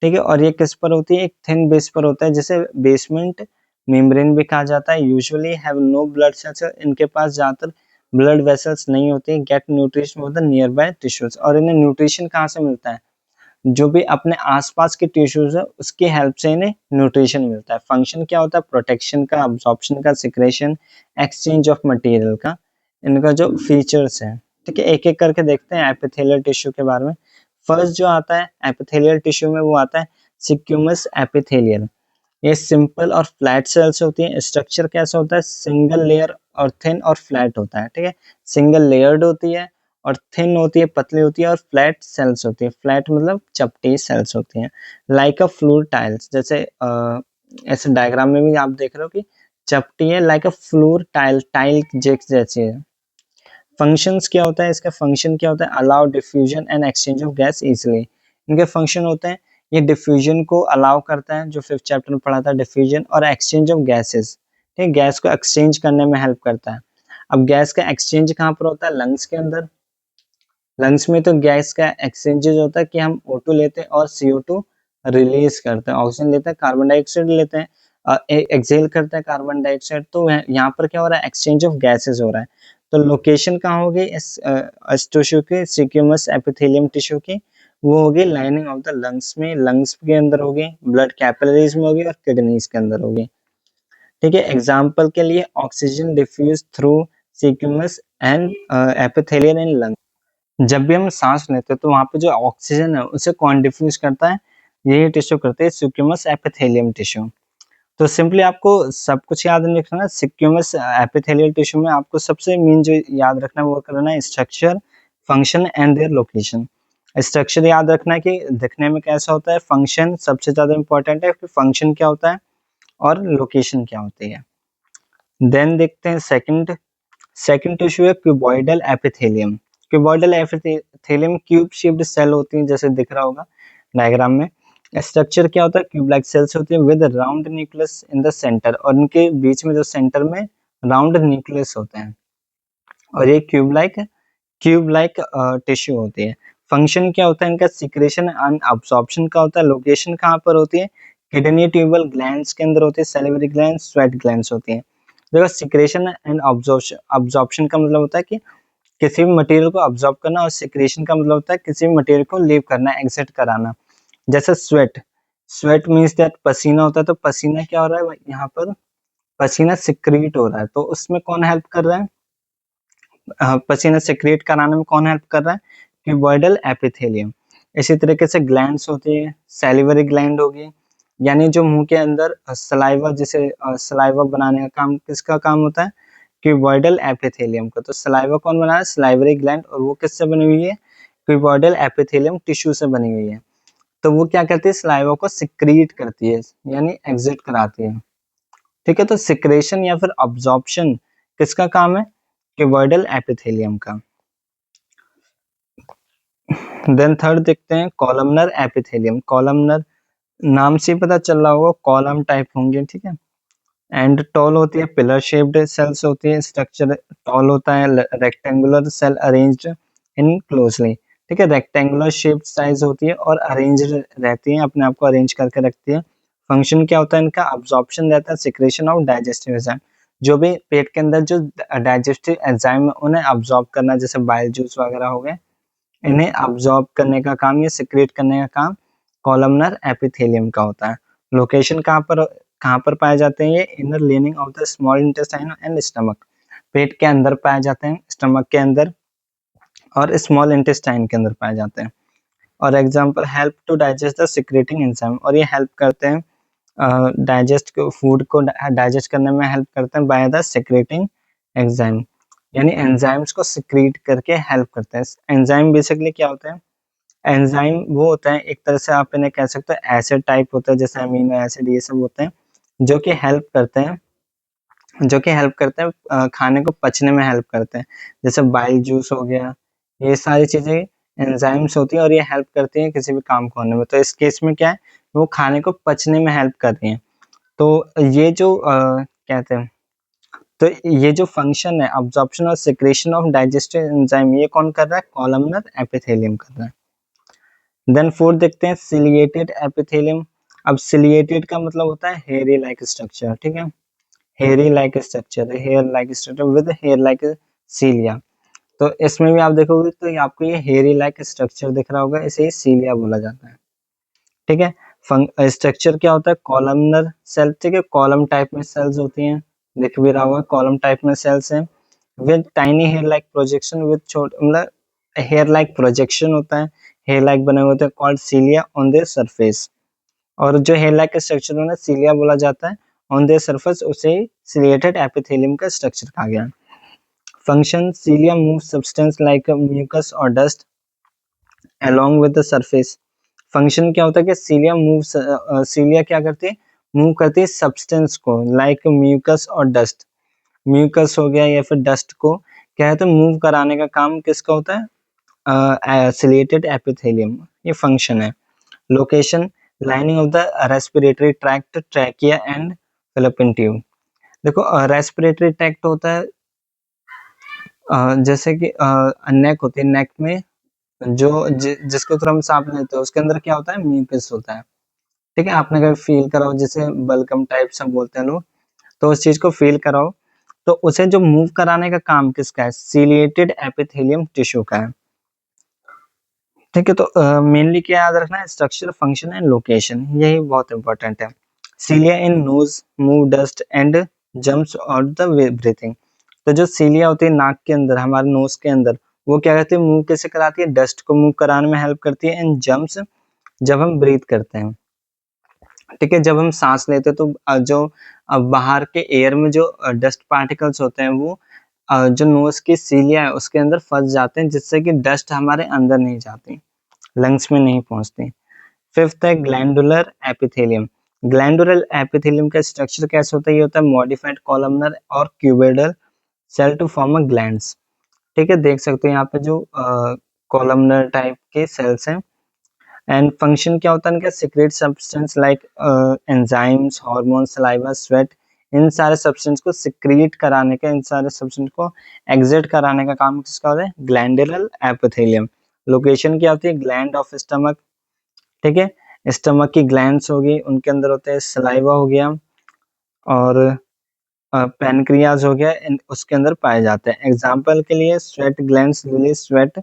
ठीक है, और ये किस पर होती है? एक थिन बेस पर होता है जिसे बेसमेंट मेम्ब्रेन भी कहा जाता है। Usually have no blood cells, इनके पास ज्यादातर ब्लड वेसल्स नहीं होते। Get nutrition for the nearby tissues, और इन्हें न्यूट्रिशन कहाँ से मिलता है? जो भी अपने आसपास के टिश्यूज है उसकी हेल्प से इन्हें न्यूट्रिशन मिलता है। फंक्शन क्या होता है? प्रोटेक्शन का, अब्जॉर्प्शन का, सिक्रेशन, एक्सचेंज ऑफ मटेरियल का, इनका जो फीचर्स है, ठीक है, एक एक करके देखते हैं एपिथेलियल टिश्यू के बारे में। फर्स्ट जो आता है एपिथेलियल टिश्यू में, वो आता है सिक्यूमस एपिथेलियल। ये सिंपल और फ्लैट सेल्स होती हैं। स्ट्रक्चर कैसा होता है? सिंगल लेयर और थिन और फ्लैट होता है, ठीक है, सिंगल लेयर्ड होती है और थिन होती है, पतली होती है, और फ्लैट सेल्स होती है। फ्लैट मतलब चपटी सेल्स होती हैं। लाइक अ फ्लोर टाइल्स, जैसे ऐसे डायग्राम में भी आप देख रहे हो कि चपटी है, लाइक अ फ्लोर टाइल, टाइल जैसी है। फंक्शंस क्या होता है इसका? फंक्शन क्या होता है? Allow diffusion and exchange of gas easily. इनके फंक्शन होते हैं, ये डिफ्यूजन को अलाउ करता है, जो फिफ्थ चैप्टर में पढ़ा था डिफ्यूजन, और एक्सचेंज ऑफ गैसेस, ठीक, गैस को एक्सचेंज करने में हेल्प करता है। अब गैस का एक्सचेंज कहाँ पर होता है? लंग्स के अंदर। लंग्स में तो गैस का एक्सचेंजेस होता है कि हम O2 लेते हैं और CO2 रिलीज करते हैं, ऑक्सीजन लेते हैं, कार्बन डाइऑक्साइड लेते हैं, एक्सेल करता है कार्बन डाइऑक्साइड, तो यहाँ पर क्या हो रहा है, एक्सचेंज ऑफ गैसेस हो रहा है। तो लोकेशन कहाँ होगी इस टिश्यू के, सिक्यूमस एपिथेलियम टिश्यू की, वो होगी लाइनिंग ऑफ द लंग्स में, लंग्स के अंदर होगी, ब्लड कैपिलरीज में होगी और किडनीज के अंदर होगी। ठीक है, एग्जाम्पल के लिए oxygen diffuse through squamous and epithelium in lung. जब भी हम सांस लेते हैं तो वहां पे जो ऑक्सीजन है उसे कौन डिफ्यूज करता है, यही टिश्यू करते हैं, सिक्यूमस एपिथेलियम टिश्यू। तो सिंपली आपको सब कुछ याद नहीं रखना है, सिक्यूमस एपिथेलियल टिश्यू में आपको सबसे मेन जो याद रखना है वो करना है structure, function and their location. Structure याद रखना है कि दिखने में कैसा होता है, फंक्शन सबसे ज्यादा इंपॉर्टेंट है कि फंक्शन क्या होता है और लोकेशन क्या होती है। देन देखते हैं सेकंड, सेकंड टिश्यू है cuboidal epithelium. Cuboidal epithelium cube shaped cell होती हैं, जैसे दिख रहा होगा डायग्राम में। स्ट्रक्चर क्या होता है, क्यूब लाइक सेल्स होती है with round nucleus in the centre, और इनके बीच में जो सेंटर में राउंड न्यूक्लियस होते हैं, और ये क्यूब लाइक टिश्यू होती है। फंक्शन क्या होता है इनका, सिक्रेशन एंड अब्सॉर्प्शन का होता है। लोकेशन कहाँ पर होती है, किडनी ट्यूबल ग्लैंड्स के अंदर होती है, सैलिवरी ग्लैंड्स, स्वेट ग्लैंड्स होती हैं। देखो सिक्रेशन एंड अब्सॉर्प्शन का मतलब होता है कि किसी भी मटेरियल को अब्सॉर्ब करना, और सिक्रेशन का मतलब होता है किसी भी मटेरियल को लीव करना, एग्जिट कराना। जैसे स्वेट, स्वेट मीन्स दैट पसीना होता है, तो पसीना क्या हो रहा है यहाँ पर, पसीना सिक्रीट हो रहा है, तो उसमें कौन हेल्प कर रहा है, पसीना सिक्रीट कराने में कौन हेल्प कर रहा है, क्यूबॉइडल एपिथेलियम। इसी तरीके से ग्लैंड्स होती है, सैलिवरी ग्लैंड होगी, यानी जो मुंह के अंदर सलाइवा, जिसे सलाइवा बनाने का काम किसका काम होता है, क्यूबॉइडल एपिथेलियम का। तो सलाइवा कौन बना है, सलाइवरी ग्लैंड, और वो किससे बनी हुई है, क्यूबॉइडल एपिथेलियम टिश्यू से बनी हुई है। तो वो क्या करती है, सलाइवा को सिक्रीट करती है, यानी एग्जिट कराती है। ठीक है, तो सिक्रेशन या फिर अब्जॉर्प्शन किसका काम है, क्यूबॉइडल एपिथेलियम का। देन थर्ड देखते हैं कॉलमनर एपिथेलियम। कॉलमनर नाम से ही पता चल रहा होगा, कॉलम टाइप होंगे, ठीक है। एंड टॉल होती है, पिलर शेप्ड सेल्स होती है, स्ट्रक्चर टॉल होता है, rectangular cell arranged in closely. ठीक है, रेक्टेंगुलर शेप्ड साइज होती है और अरेंज रहती है, अपने आप को अरेंज करके रखती है। फंक्शन क्या होता है इनका, अब्जॉर्प्शन रहता है, सिक्रेशन ऑफ डाइजेस्टिव एंजाइम, जो भी पेट के अंदर जो डाइजेस्टिव एंजाइम उन्हें अब्जॉर्ब करना, जैसे बाइल जूस वगैरह हो गए, इन्हें अब्जॉर्ब करने का काम या सिक्रेट करने का काम कॉलमनर एपिथेलियम का होता है। लोकेशन कहाँ पर पाए जाते हैं ये, inner lining of the small intestine and stomach, पेट के अंदर पाए जाते हैं, स्टमक के अंदर और स्मॉल इंटेस्टाइन के अंदर पाए जाते हैं। और example, help to digest the secreting enzyme, और ये हेल्प करते हैं डाइजेस्ट फूड को डाइजेस्ट करने में हेल्प करते हैं बाय द सिक्रेटिंग एंजाइम, यानी एंजाइम्स को सिक्रीट करके हेल्प करते हैं। एंजाइम बेसिकली क्या होता है, एंजाइम वो होता है एक तरह से आप इन्हें कह सकते हो एसिड टाइप होता है, जैसे अमीनो एसिड ये सब होते हैं, जो कि हेल्प करते हैं, खाने को पचने में हेल्प करते हैं, जैसे बाइल जूस हो गया, ये सारी चीजें एंजाइम्स होती हैं और ये हेल्प करती हैं किसी भी काम को होने में। तो इस केस में क्या है, वो खाने को पचने में हेल्प कर रही हैं। तो ये जो कहते हैं, तो ये जो फंक्शन है अब्जॉर्प्शन और सिक्रेशन ऑफ डाइजेस्टिव एंजाइम, ये कौन कर रहा है, कॉलमनर एपिथेलियम कर रहा है। देन फोर्थ देखते हैं सिलिएटेड एपिथेलियम। अब सिलिएटेड का मतलब होता है हेयरी लाइक स्ट्रक्चर, ठीक है, hairy like structure, hair like structure with hair like cilia. तो इसमें भी आप देखोगे तो आपको ये हेयरी लाइक स्ट्रक्चर दिख रहा होगा, इसे सीलिया बोला जाता है। ठीक है, स्ट्रक्चर क्या होता है, कॉलमनर सेल, ठीक है, कॉलम टाइप में सेल्स होती हैं, दिख भी रहा होगा कॉलम टाइप में सेल्स हैं, with tiny hair like projection, with छोटे मतलब हेयर लाइक प्रोजेक्शन होता है, हेयर लाइक बने हुए होते हैं, कॉल्ड सीलिया ऑन देयर सरफेस। और जो हेयर लाइक स्ट्रक्चर उन्हें सीलिया बोला जाता है, ऑन देयर सरफेस उसे सिलिएटेड एपिथेलियम का स्ट्रक्चर कहा गया। Function, cilia move substance like mucus और dust along with the surface. Function क्या होता है कि सीलिया क्या करती है, मूव करती है सब्सटेंस को, लाइक म्यूकस और डस्ट, म्यूकस हो गया या फिर डस्ट को क्या है, तो मूव कराने का काम किसका होता है, सिलिएटेड एपिथेलियम, ये फंक्शन है। Location, lining of the respiratory tract, trachea and Philippine tube. देखो रेस्पिरेटरी ट्रैक्ट होता है, जैसे कि नेक होती है, नेक में जो जिसको थ्रू हम सांस लेते हैं उसके अंदर क्या होता है, म्यूकस होता है। ठीक है, आपने कभी फील कराओ, जैसे बलगम टाइप सब बोलते हैं लोग, तो उस चीज को फील कराओ, तो उसे जो मूव कराने का काम किसका है, सीलिएटेड एपिथेलियम टिश्यू का है। ठीक है, तो मेनली क्या याद रखना है, स्ट्रक्चर, फंक्शन एंड लोकेशन, यही बहुत इंपॉर्टेंट है। Cilia in nose move dust and jumps out the breathing. तो जो सीलिया होती है नाक के अंदर, हमारे नोज के अंदर, वो क्या करती है, मूव कैसे कराती है, डस्ट को मूव कराने में हेल्प करती है, एंड जम्प्स जब हम ब्रीथ करते हैं। ठीक है, जब हम सांस लेते हैं तो जो बाहर के एयर में जो डस्ट पार्टिकल्स होते हैं वो जो नोज की सीलिया है उसके अंदर फंस जाते हैं, जिससे कि डस्ट हमारे अंदर नहीं जाती, लंग्स में नहीं पहुंचती। फिफ्थ है ग्लैंडुलर एपिथेलियम। ग्लैंडुलर एपिथेलियम का स्ट्रक्चर कैसे होता है, ये होता है मॉडिफाइड कॉलमनर और cuboidal cell to form a glands. ठीक है, देख सकते हैं यहाँ पे जो कॉलमनर टाइप के सेल्स हैं। एंड फंक्शन क्या होता है इनका, secrete substance like enzymes, hormone, saliva, sweat, इन सारे सब्सटेंस को सिक्रीट कराने का, इन सारे सब्सटेंस को एग्जिट कराने का काम किसका होता है, ग्लैंडुलर एपिथेलियम। लोकेशन क्या होती है, ग्लैंड ऑफ स्टमक। ठीक है, स्टमक की ग्लैंड्स होगी, उनके अंदर होते हैं, सलाइवा हो गया और पैनक्रियाज हो गया, उसके अंदर पाए जाते हैं। एग्जाम्पल के लिए sweat glands release sweat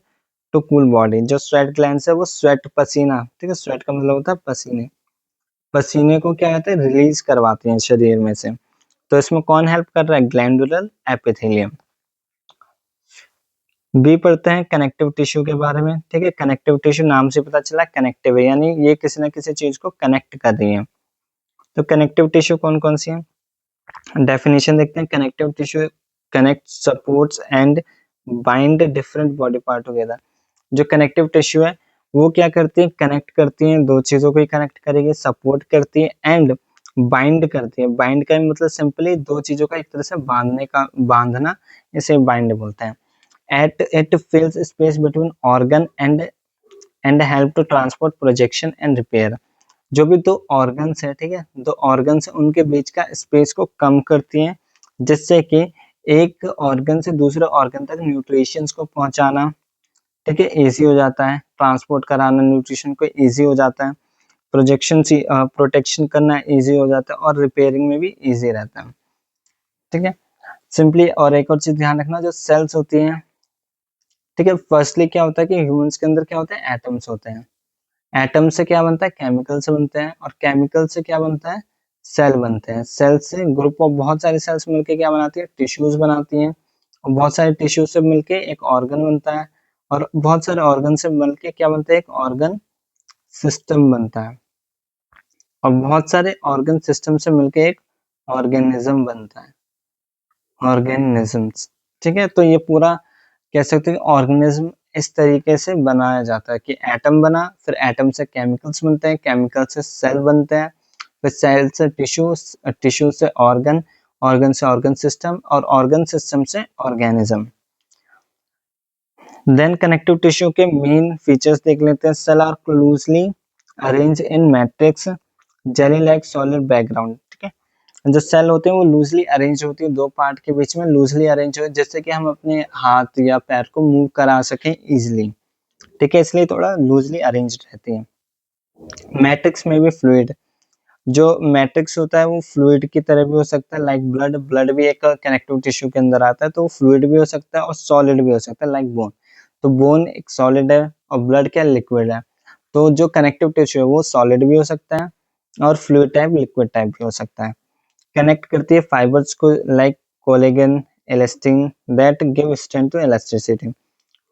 to cool body. जो स्वेट ग्लैंड्स है वो स्वेट, पसीना, ठीक है, स्वेट का मतलब होता है पसीने, पसीने को क्या कहते हैं, रिलीज करवाते हैं शरीर में से। तो इसमें कौन हेल्प कर रहा है, ग्लैंडुलर एपिथेलियम। बी पढ़ते हैं कनेक्टिव टिश्यू के बारे में। ठीक है, कनेक्टिव टिश्यू नाम से पता चला कनेक्टिव है, यानी ये किसी न किसी चीज को कनेक्ट कर रही है। तो कनेक्टिव टिश्यू कौन कौन सी है, डेफिनेशन देखते हैं। Connective tissue connect, supports and bind different body part together. जो कनेक्टिव टिश्यू है वो क्या करती है, कनेक्ट करती है, दो चीजों को ही कनेक्ट करेगी, सपोर्ट करती है एंड बाइंड करती है। बाइंड का मतलब सिंपली दो चीजों का एक तरह से बांधने का, बांधना, इसे बाइंड बोलते हैं। At it fills space between organ and help to transport, projection and repair. जो भी दो ऑर्गन्स है, ठीक है, दो ऑर्गन्स है, उनके बीच का स्पेस को कम करती हैं, जिससे कि एक ऑर्गन से दूसरे ऑर्गन तक न्यूट्रिशंस को पहुंचाना, ठीक है, इजी हो जाता है, ट्रांसपोर्ट कराना न्यूट्रिशन को इजी हो जाता है, प्रोजेक्शन प्रोटेक्शन करना इजी हो जाता है, और रिपेयरिंग में भी इजी रहता है। ठीक है, सिंपली और एक और चीज ध्यान रखना, जो सेल्स होती हैं, ठीक है, फर्स्टली क्या होता है कि ह्यूमंस के अंदर क्या होता है, एटम्स होते हैं। एटम से क्या बनता है, केमिकल से बनते हैं, और केमिकल से क्या बनता है, सेल बनते हैं। सेल से ग्रुप ऑफ बहुत सारी सेल्स मिलके क्या बनाती है, टिश्यूज बनाती हैं, और बहुत सारे टिश्यू से मिलके एक ऑर्गन बनता है, और बहुत सारे ऑर्गन से मिलके क्या बनता है, एक ऑर्गन सिस्टम बनता है, और बहुत सारे ऑर्गन सिस्टम से मिलके एक ऑर्गेनिज्म बनता है, ऑर्गेनिजम्स। ठीक है, तो ये पूरा कह सकते हैं ऑर्गेनिज्म इस तरीके से बनाया जाता है कि एटम बना, फिर एटम से केमिकल्स बनते हैं, केमिकल से सेल बनते हैं, फिर सेल से टिश्यू, टिश्यू से ऑर्गन, ऑर्गन से ऑर्गन सिस्टम, और ऑर्गन सिस्टम से ऑर्गेनिज्म। देन कनेक्टिव टिश्यू के मेन फीचर्स देख लेते हैं। Cell are closely arrange in matrix jelly like solid background. ठीक है, जो सेल होते हैं वो लूजली अरेंज होती है, दो पार्ट के बीच में लूजली अरेंज हो, जिससे कि हम अपने हाथ या पैर को मूव करा सकें इजिली। ठीक है, इसलिए थोड़ा लूजली अरेंज रहती है। मैट्रिक्स में भी फ्लूइड, जो मैट्रिक्स होता है वो फ्लूइड की तरह भी हो सकता है, लाइक ब्लड, ब्लड भी एक कनेक्टिव टिश्यू के अंदर आता है, तो फ्लूइड भी हो सकता है और सॉलिड भी हो सकता है, लाइक बोन। तो बोन एक सॉलिड है और ब्लड क्या लिक्विड है। तो जो कनेक्टिव टिश्यू है वो सॉलिड भी हो सकता है और फ्लूइड टाइप, लिक्विड टाइप भी हो सकता है। कनेक्ट करती है फाइबर्स को, like collagen, elastin that give strength to elasticity.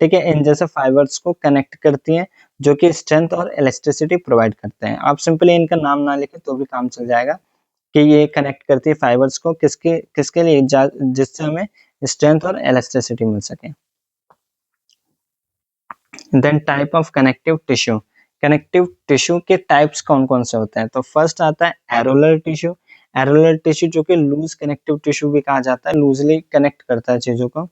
ठीक है, इन जैसे फाइबर्स को कनेक्ट करती हैं जो कि स्ट्रेंथ और इलास्टिसिटी प्रोवाइड करते हैं। आप सिंपली इनका नाम ना लिखें तो भी काम चल जाएगा कि ये कनेक्ट करती है फाइबर्स को किसके किसके लिए, जिससे हमें स्ट्रेंथ और इलास्टिसिटी मिल सके। Then type of connective tissue. Connective tissue के टाइप्स कौन कौन से होते हैं, तो फर्स्ट आता है एरोलर टिश्यू। एरोलर टिश्यू जो कि लूज कनेक्टिव टिश्यू भी कहा जाता है, लूजली कनेक्ट करता है चीजों को।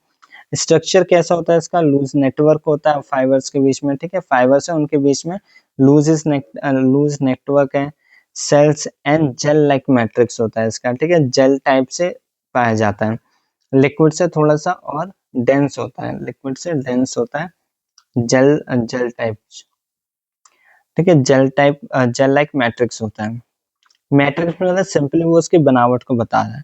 स्ट्रक्चर कैसा होता है इसका, लूज नेटवर्क होता है फाइबर्स के बीच में। ठीक है, फाइबर्स है उनके बीच में लूज नेटवर्क है। Cells and gel like matrix होता है इसका। ठीक है, जेल टाइप से पाया जाता है। लिक्विड से थोड़ा सा और डेंस होता है, लिक्विड से डेंस होता है, जेल जेल टाइप। ठीक है, जेल लाइक मैट्रिक्स होता है। मैट्रिक्स मतलब सिंपली वो उसकी बनावट को बता रहा है।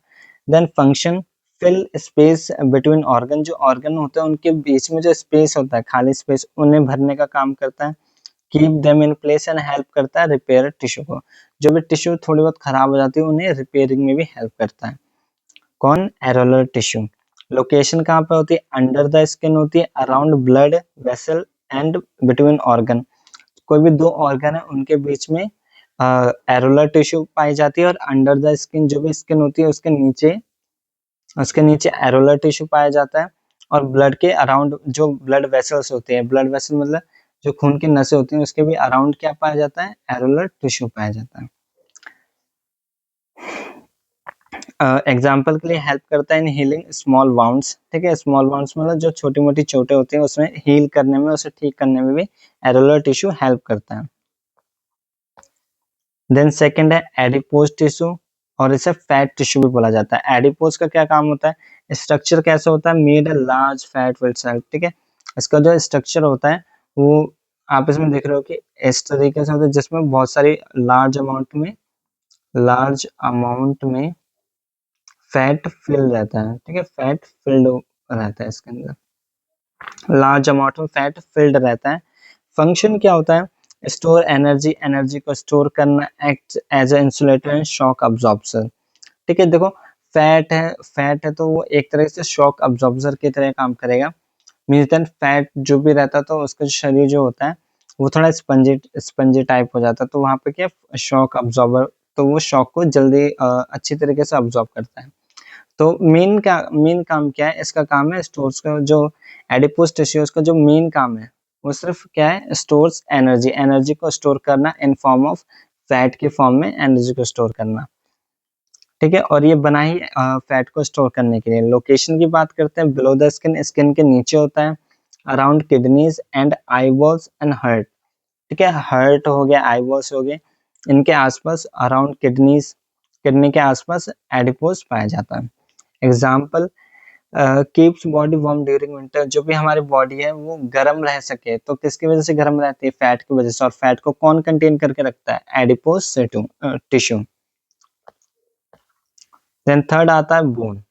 Then function, fill space between organ, जो ऑर्गन होते हैं उनके बीच में जो स्पेस होता है, खाली स्पेस, उन्हें भरने का काम करता है। Keep them in place and help करता है रिपेयर टिश्यू को, जो भी टिश्यू थोड़ी बहुत खराब हो जाती है उन्हें रिपेयरिंग में भी हेल्प करता है। कौन? Areolar tissue. लोकेशन कहाँ पे होती है? अंडर द स्किन होती है, around blood vessel and between organ. कोई भी दो ऑर्गन है उनके बीच में एरोलर टिश्यू पाई जाती है, और अंडर द स्किन, जो भी स्किन होती है उसके नीचे एरोलर टिश्यू पाया जाता है। और ब्लड के अराउंड जो ब्लड वेसल्स होते हैं, ब्लड वेसल मतलब जो खून की नसें होती हैं, उसके भी अराउंड क्या पाया जाता है? एरोलर टिश्यू पाया जाता है। एग्जाम्पल के लिए हेल्प करता है इन हीलिंग स्मॉल वाउंड्स। ठीक है, स्मॉल वाउंड्स मतलब जो छोटी मोटी चोटें होती हैं उसमें हील करने में, उसे ठीक करने में भी एरोलर टिश्यू हेल्प करता है। देन सेकंड है एडिपोज टिश्यू, और इसे फैट टिश्यू भी बोला जाता है। एडिपोज का क्या काम होता है? स्ट्रक्चर कैसा होता है? Made a large fat with cell. ठीक है, इसका जो स्ट्रक्चर होता है वो आप इसमें देख रहे हो कि इस तरीके से होता है, जिसमें बहुत सारी लार्ज अमाउंट में फैट फिल रहता है। ठीक है, फैट फिल्ड रहता है इसके अंदर, लार्ज अमाउंट में फैट फिल्ड रहता है। फंक्शन क्या होता है? स्टोर एनर्जी, एनर्जी को स्टोर करना, act as a insulator and shock absorber. ठीक है, देखो फैट है तो वो एक तरह से शॉक अब्जॉर्बर की तरह काम करेगा। मीन्स दैट फैट जो भी रहता है तो उसका शरीर जो होता है वो थोड़ा स्पंजी स्पंजी टाइप हो जाता है, तो वहाँ पे क्या शॉक अब्जॉर्बर, तो वो शॉक को जल्दी अच्छी तरीके से अब्जॉर्ब करता है। तो मेन काम क्या है? इसका काम है स्टोर्स का, जो एडिपोज टिश्यू उसका जो मेन काम है वो सिर्फ क्या है? स्टोर्स एनर्जी, एनर्जी को स्टोर करना इन फॉर्म ऑफ फैट के फॉर्म में एनर्जी को स्टोर करना। ठीक है, और ये बना ही फैट को स्टोर करने के लिए। लोकेशन की बात करते हैं, बिलो द स्किन, स्किन के नीचे होता है, around kidneys and eyeballs and heart. ठीक है, हार्ट हो गया, आईबॉल्स हो गए, इनके आसपास अराउंड किडनीज, किडनी के आसपास एडिपोज पाया जाता है। Example, keeps body warm during winter, जो भी हमारी बॉडी है वो गर्म रह सके तो किसकी वजह से गर्म रहती है? फैट की वजह से। और फैट को कौन कंटेन करके रखता है? Adipose tissue. देन थर्ड आता है bone.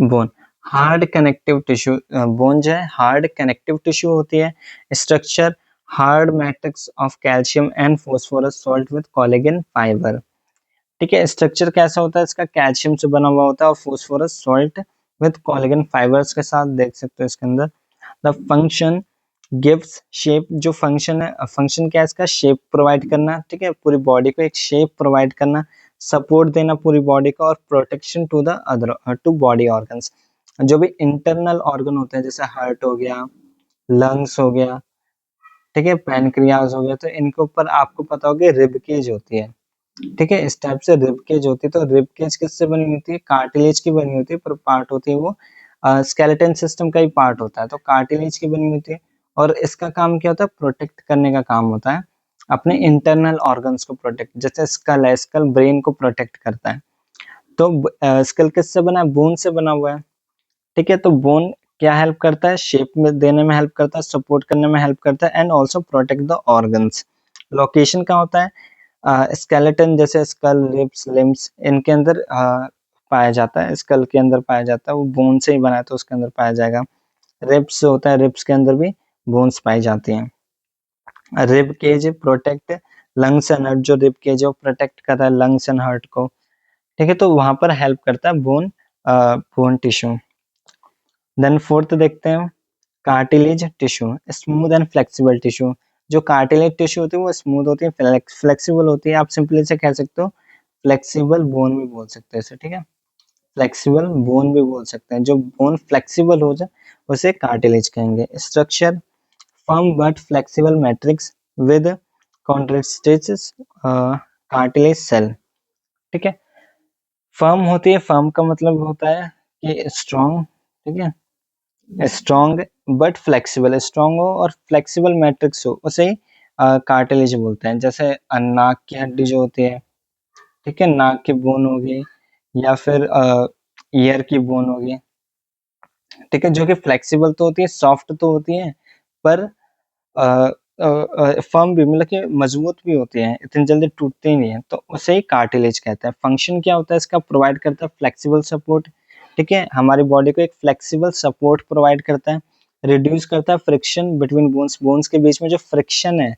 Bone hard connective tissue, bone जो है हार्ड कनेक्टिव टिश्यू होती है। Structure, hard matrix of calcium and phosphorus salt with collagen fibre. ठीक है, स्ट्रक्चर कैसा होता है इसका? कैल्शियम से बना हुआ होता है और phosphorus salt with collagen fibres के साथ, देख सकते हो इसके अंदर। द फंक्शन गिव्स शेप, जो फंक्शन है, फंक्शन क्या है इसका? शेप प्रोवाइड करना। ठीक है, पूरी बॉडी को एक शेप प्रोवाइड करना, सपोर्ट देना पूरी बॉडी को, और protection to the other to body organs. जो भी इंटरनल ऑर्गन होते हैं जैसे हार्ट हो गया, लंग्स हो गया, ठीक है, पैनक्रियाज हो गया, तो इनके ऊपर आपको पता होगा रिब केज होती है। ठीक है, इस टाइप से रिब केज होती है। तो रिब केज किससे बनी होती है? कार्टिलेज की बनी होती है, पर पार्ट होती है वो स्केलेटन सिस्टम का ही पार्ट होता है, तो कार्टिलेज की बनी होती है। और इसका काम क्या होता है? प्रोटेक्ट करने का काम होता है, अपने इंटरनल ऑर्गन्स को प्रोटेक्ट। जैसे स्कल है, स्कल ब्रेन को प्रोटेक्ट करता है। तो स्कल किससे बना है? बोन से बना हुआ है। ठीक है, तो बोन क्या हेल्प करता है? शेप में देने में हेल्प करता है, सपोर्ट करने में हेल्प करता है, and also protect the organs. Location कहाँ होता है? स्केलेटन जैसे स्कल, रिब्स, लिम्स, इनके अंदर पाया जाता है, स्कल के अंदर पाया जाता है, वो बोन से ही बना है तो उसके अंदर पाया जाएगा। रिब्स होता है, रिब्स के अंदर भी बोन्स पाई जाती हैं। Rib cage protect lungs and heart, जो रिब केज है वो प्रोटेक्ट कर रहा है लंग्स एंड हार्ट को। ठीक है, तो वहां पर हेल्प करता है बोन टिश्यू। देन फोर्थ देखते हैं, cartilage tissue, smooth and flexible tissue. जो कार्टिलेज टिश्यू होती है वो स्मूथ होती है, फ्लेक्सिबल होती है। आप सिंपली से कह सकते हो फ्लेक्सिबल बोन भी बोल सकते हैं इसे। ठीक है, फ्लेक्सिबल बोन भी बोल सकते हैं। जो बोन फ्लेक्सिबल हो जाए उसे कार्टिलेज कहेंगे। Structure, firm but flexible matrix with कॉन्ट्रेस्टेज कार्टिलेज सेल। ठीक है, फर्म होती है, फर्म का मतलब होता है कि स्ट्रॉन्ग। ठीक है, स्ट्रॉन्ग बट फ्लेक्सिबल, स्ट्रॉन्ग हो और फ्लेक्सिबल मैट्रिक्स हो उसे ही कार्टिलेज बोलते हैं। जैसे नाक की हड्डी जो होती है, ठीक है, नाक की बोन होगी, या फिर ईयर की बोन होगी। ठीक है, जो कि फ्लेक्सिबल तो होती है, सॉफ्ट तो होती है, पर फर्म भी मतलब कि मजबूत भी होते हैं, इतनी जल्दी टूटते ही नहीं है, तो उसे ही कार्टिलेज कहते हैं। फंक्शन क्या होता है इसका? प्रोवाइड करता है फ्लेक्सिबल सपोर्ट, ठीक है, हमारी बॉडी को एक फ्लेक्सिबल सपोर्ट प्रोवाइड करता है। रिड्यूस करता है फ्रिक्शन बिटवीन बोन्स, बोन्स के बीच में जो फ्रिक्शन है,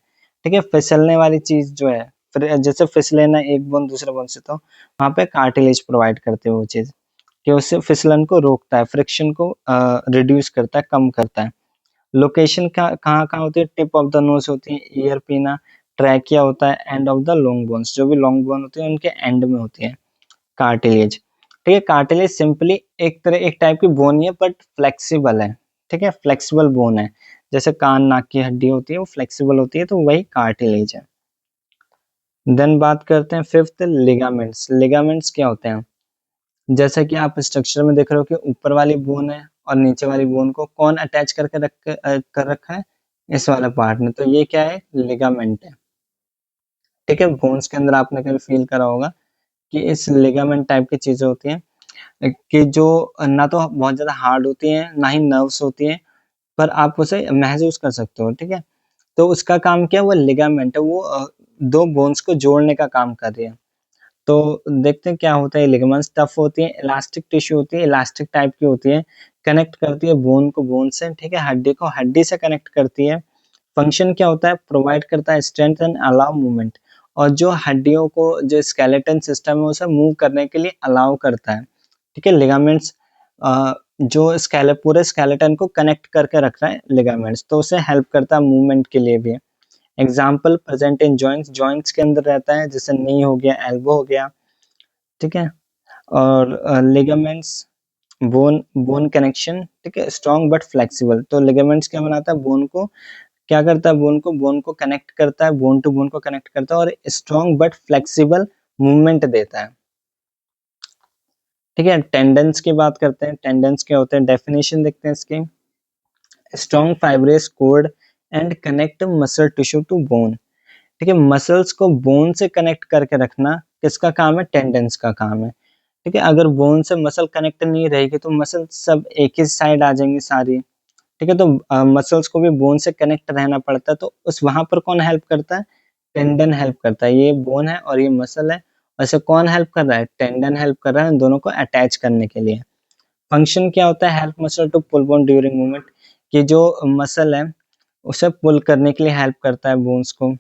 ठीक है, फिसलने वाली चीज जो है, जैसे फिसले ना एक बोन दूसरे बोन से, तो वहाँ पे कार्टिलेज प्रोवाइड करते हैं वो चीज, कि उससे फिसलन को रोकता है, फ्रिक्शन को रिड्यूस करता है, कम करता है। लोकेशन कहाँ कहाँ होती है? टिप ऑफ द नोज होती है, ईयर पिना, ट्रैकिया होता है, end of the long bones, जो भी लॉन्ग बोन होते हैं उनके एंड में होती है कार्टिलेज। ठीक है, कार्टिलेज सिंपली एक टाइप की बोन ही है, बट फ्लेक्सिबल है, ठीक है, फ्लेक्सिबल बोन है। जैसे कान नाक की हड्डी होती है वो फ्लेक्सिबल होती है, तो वही कार्टिलेज है। देन बात करते हैं फिफ्थ, लिगामेंट्स। लिगामेंट्स क्या होते हैं? जैसा कि आप स्ट्रक्चर में देख रहे हो कि ऊपर वाली बोन है और नीचे वाली बोन को कौन अटैच करके कर रखा है? इस वाले पार्ट ने, तो ये क्या है? लिगामेंट है। ठीक है, बोन्स के अंदर आपने कभी फील करा होगा कि इस लिगामेंट टाइप की चीजें होती हैं, कि जो ना तो बहुत ज्यादा हार्ड होती हैं ना ही नर्व्स होती हैं, पर आप उसे महसूस कर सकते हो। ठीक है, तो उसका काम क्या है? वो लिगामेंट है, वो दो बोन्स को जोड़ने का काम कर रही है। तो देखते हैं क्या होता है। लिगामेंट्स टफ होती है, इलास्टिक टिश्यू होती है, इलास्टिक टाइप की होती है, कनेक्ट करती है बोन को बोन से, ठीक है, हड्डी को हड्डी से कनेक्ट करती है। फंक्शन क्या होता है? प्रोवाइड करता है स्ट्रेंथ एंड अलाउ मूवमेंट, और जो हड्डियों को, जो स्केलेटन सिस्टम है उसे मूव करने के लिए अलाउ करता है। ठीक है, लिगामेंट्स जो पूरे स्केलेटन को कनेक्ट करके रख रहा है लिगामेंट्स, तो उसे हेल्प करता है मूवमेंट के लिए भी। Example present in joints, joints के अंदर रहता है, जैसे नी हो गया, एल्बो हो गया, ठीक है। और लिगामेंट्स, बोन बोन कनेक्शन, ठीक है, स्ट्रॉन्ग बट फ्लेक्सिबल। तो लिगामेंट्स क्या बनाता है? बोन को क्या करता है? बोन को कनेक्ट करता है, बोन टू बोन को कनेक्ट करता है, और स्ट्रॉन्ग बट फ्लेक्सिबल मूवमेंट देता है। ठीक है, टेंडन्स की बात करते हैं। टेंडन्स क्या होते हैं? डेफिनेशन देखते हैं इसकी। Strong fibrous cord and connect muscle tissue to bone. ठीक है, मसल्स को बोन से कनेक्ट करके रखना किसका काम है? टेंडेंस का काम है। ठीक है, अगर बोन से मसल कनेक्ट नहीं रहेगी तो मसल सब एक ही साइड आ जाएंगी सारी। ठीक है, तो मसल्स को भी बोन से कनेक्ट रहना पड़ता है, तो उस वहां पर कौन हेल्प करता है? टेंडन हेल्प करता है। ये बोन है और ये मसल है, वैसे कौन हेल्प कर रहा है? टेंडन हेल्प कर रहा है इन दोनों को अटैच करने के लिए। फंक्शन क्या होता है? Help muscle to pull bone during movement, कि जो मसल है उसे पुल करने के लिए हेल्प करता है बोन्स को,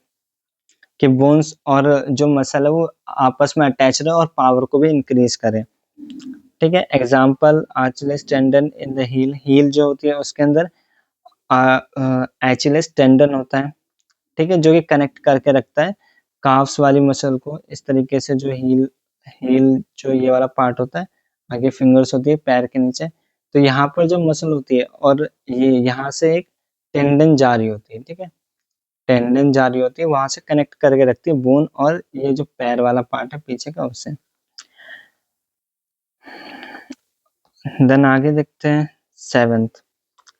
कि बोन्स और जो मसल है वो आपस में अटैच रहे और पावर को भी इंक्रीज करे। ठीक है, example Achilles tendon in the heel. Heel जो होती है उसके अंदर एचिलिस टेंडन होता है, ठीक है, जो कि कनेक्ट करके रखता है काफ्स वाली मसल को। इस तरीके से जो हील हील जो ये वाला पार्ट होता है, आगे फिंगर्स होती है पैर के नीचे, तो यहाँ पर जो मसल होती है और ये यहाँ से एक टेंडन जा रही होती है, ठीक है, टेंडन जा रही होती है, वहां से कनेक्ट करके रखती है बोन और ये जो पैर वाला पार्ट है पीछे का उससे। देन आगे देखते हैं सेवेंथ।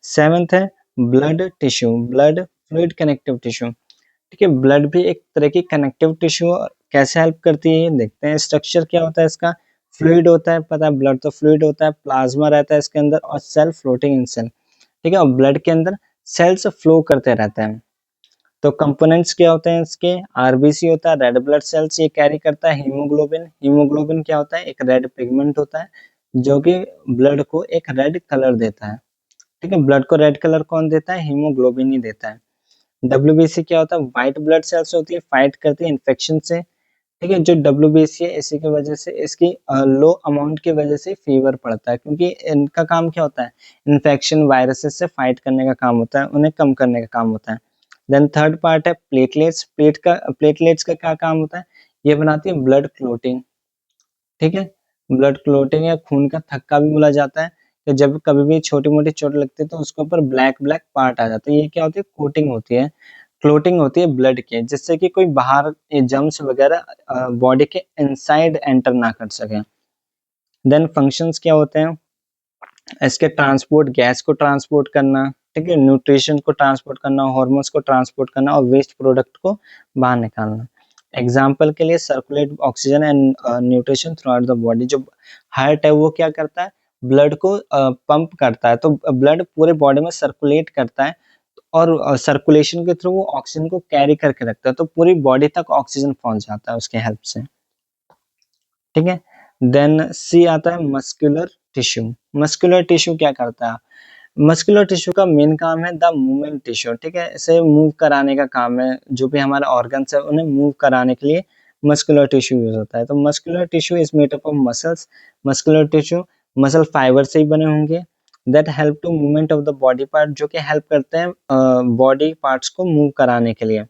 सेवेंथ है blood tissue, blood fluid connective tissue. ठीक है, ब्लड भी एक तरह की कनेक्टिव टिश्यू, कैसे हेल्प करती है ये देखते हैं। स्ट्रक्चर क्या होता है इसका? फ्लूइड होता है, पता है, ब्लड तो फ्लूइड होता है, प्लाज्मा रहता है इसके अंदर, और सेल फ्लोटिंग इन सेल। ठीक है, और ब्लड के अंदर सेल्स फ्लो करते रहते हैं। तो कंपोनेंट्स क्या होते हैं इसके? आरबीसी होता है, रेड ब्लड सेल्स, ये कैरी करता है हीमोग्लोबिन। हीमोग्लोबिन क्या होता है? एक रेड पिगमेंट होता है जो कि ब्लड को एक रेड कलर देता है। ठीक है, ब्लड को रेड कलर कौन देता है? हीमोग्लोबिन ही देता है। डब्ल्यूबीसी क्या होता है? व्हाइट ब्लड सेल्स होती है, फाइट करती है इन्फेक्शन से। ठीक है, जो डब्ल्यूबीसी है इसी की वजह से, इसकी लो अमाउंट की वजह से फीवर पड़ता है, क्योंकि इनका काम क्या होता है? इन्फेक्शन वायरसेस से फाइट करने का काम होता है, उन्हें कम करने का काम होता है। देन थर्ड पार्ट है प्लेटलेट्स। प्लेटलेट्स का क्या काम होता है? ये बनाती है ब्लड क्लोटिंग। ठीक है, ब्लड क्लोटिंग या खून का थक्का भी बोला जाता है, कि जब कभी भी छोटी मोटी चोट लगती है तो उसके ऊपर ब्लैक ब्लैक पार्ट आ जाता है, ये क्या होती है? कोटिंग होती है, क्लोटिंग होती है ब्लड की, जिससे कि कोई बाहर जम्स वगैरह बॉडी के इनसाइड एंटर ना कर सके। देन फंक्शंस क्या होते हैं इसके? ट्रांसपोर्ट, गैस को ट्रांसपोर्ट करना, ठीक है, न्यूट्रिशन को ट्रांसपोर्ट करना, हार्मोन्स को ट्रांसपोर्ट करना, और वेस्ट प्रोडक्ट को बाहर निकालना। एग्जाम्पल के लिए circulate oxygen and nutrition through out the body. जो हार्ट है वो क्या करता है? ब्लड को पंप करता है, तो ब्लड पूरे बॉडी में सर्कुलेट करता है, और सर्कुलेशन के थ्रू वो ऑक्सीजन को कैरी करके रखता है, तो पूरी बॉडी तक ऑक्सीजन पहुंच जाता है उसके हेल्प से। ठीक है। देन सी आता है मस्कुलर टिश्यू। मस्कुलर टिश्यू क्या करता है? मस्कुलर टिश्यू का मेन काम है द मूवमेंट टिश्यू। ठीक है, इसे मूव कराने का काम है, जो भी हमारे ऑर्गन्स है उन्हें मूव कराने के लिए मस्कुलर टिश्यू यूज होता है। तो muscular tissue is made up of muscles. Muscular tissue muscle fibre से ही बने होंगे। That help to movement of the body part, जो कि हेल्प करते हैं बॉडी पार्ट्स को मूव कराने के लिए।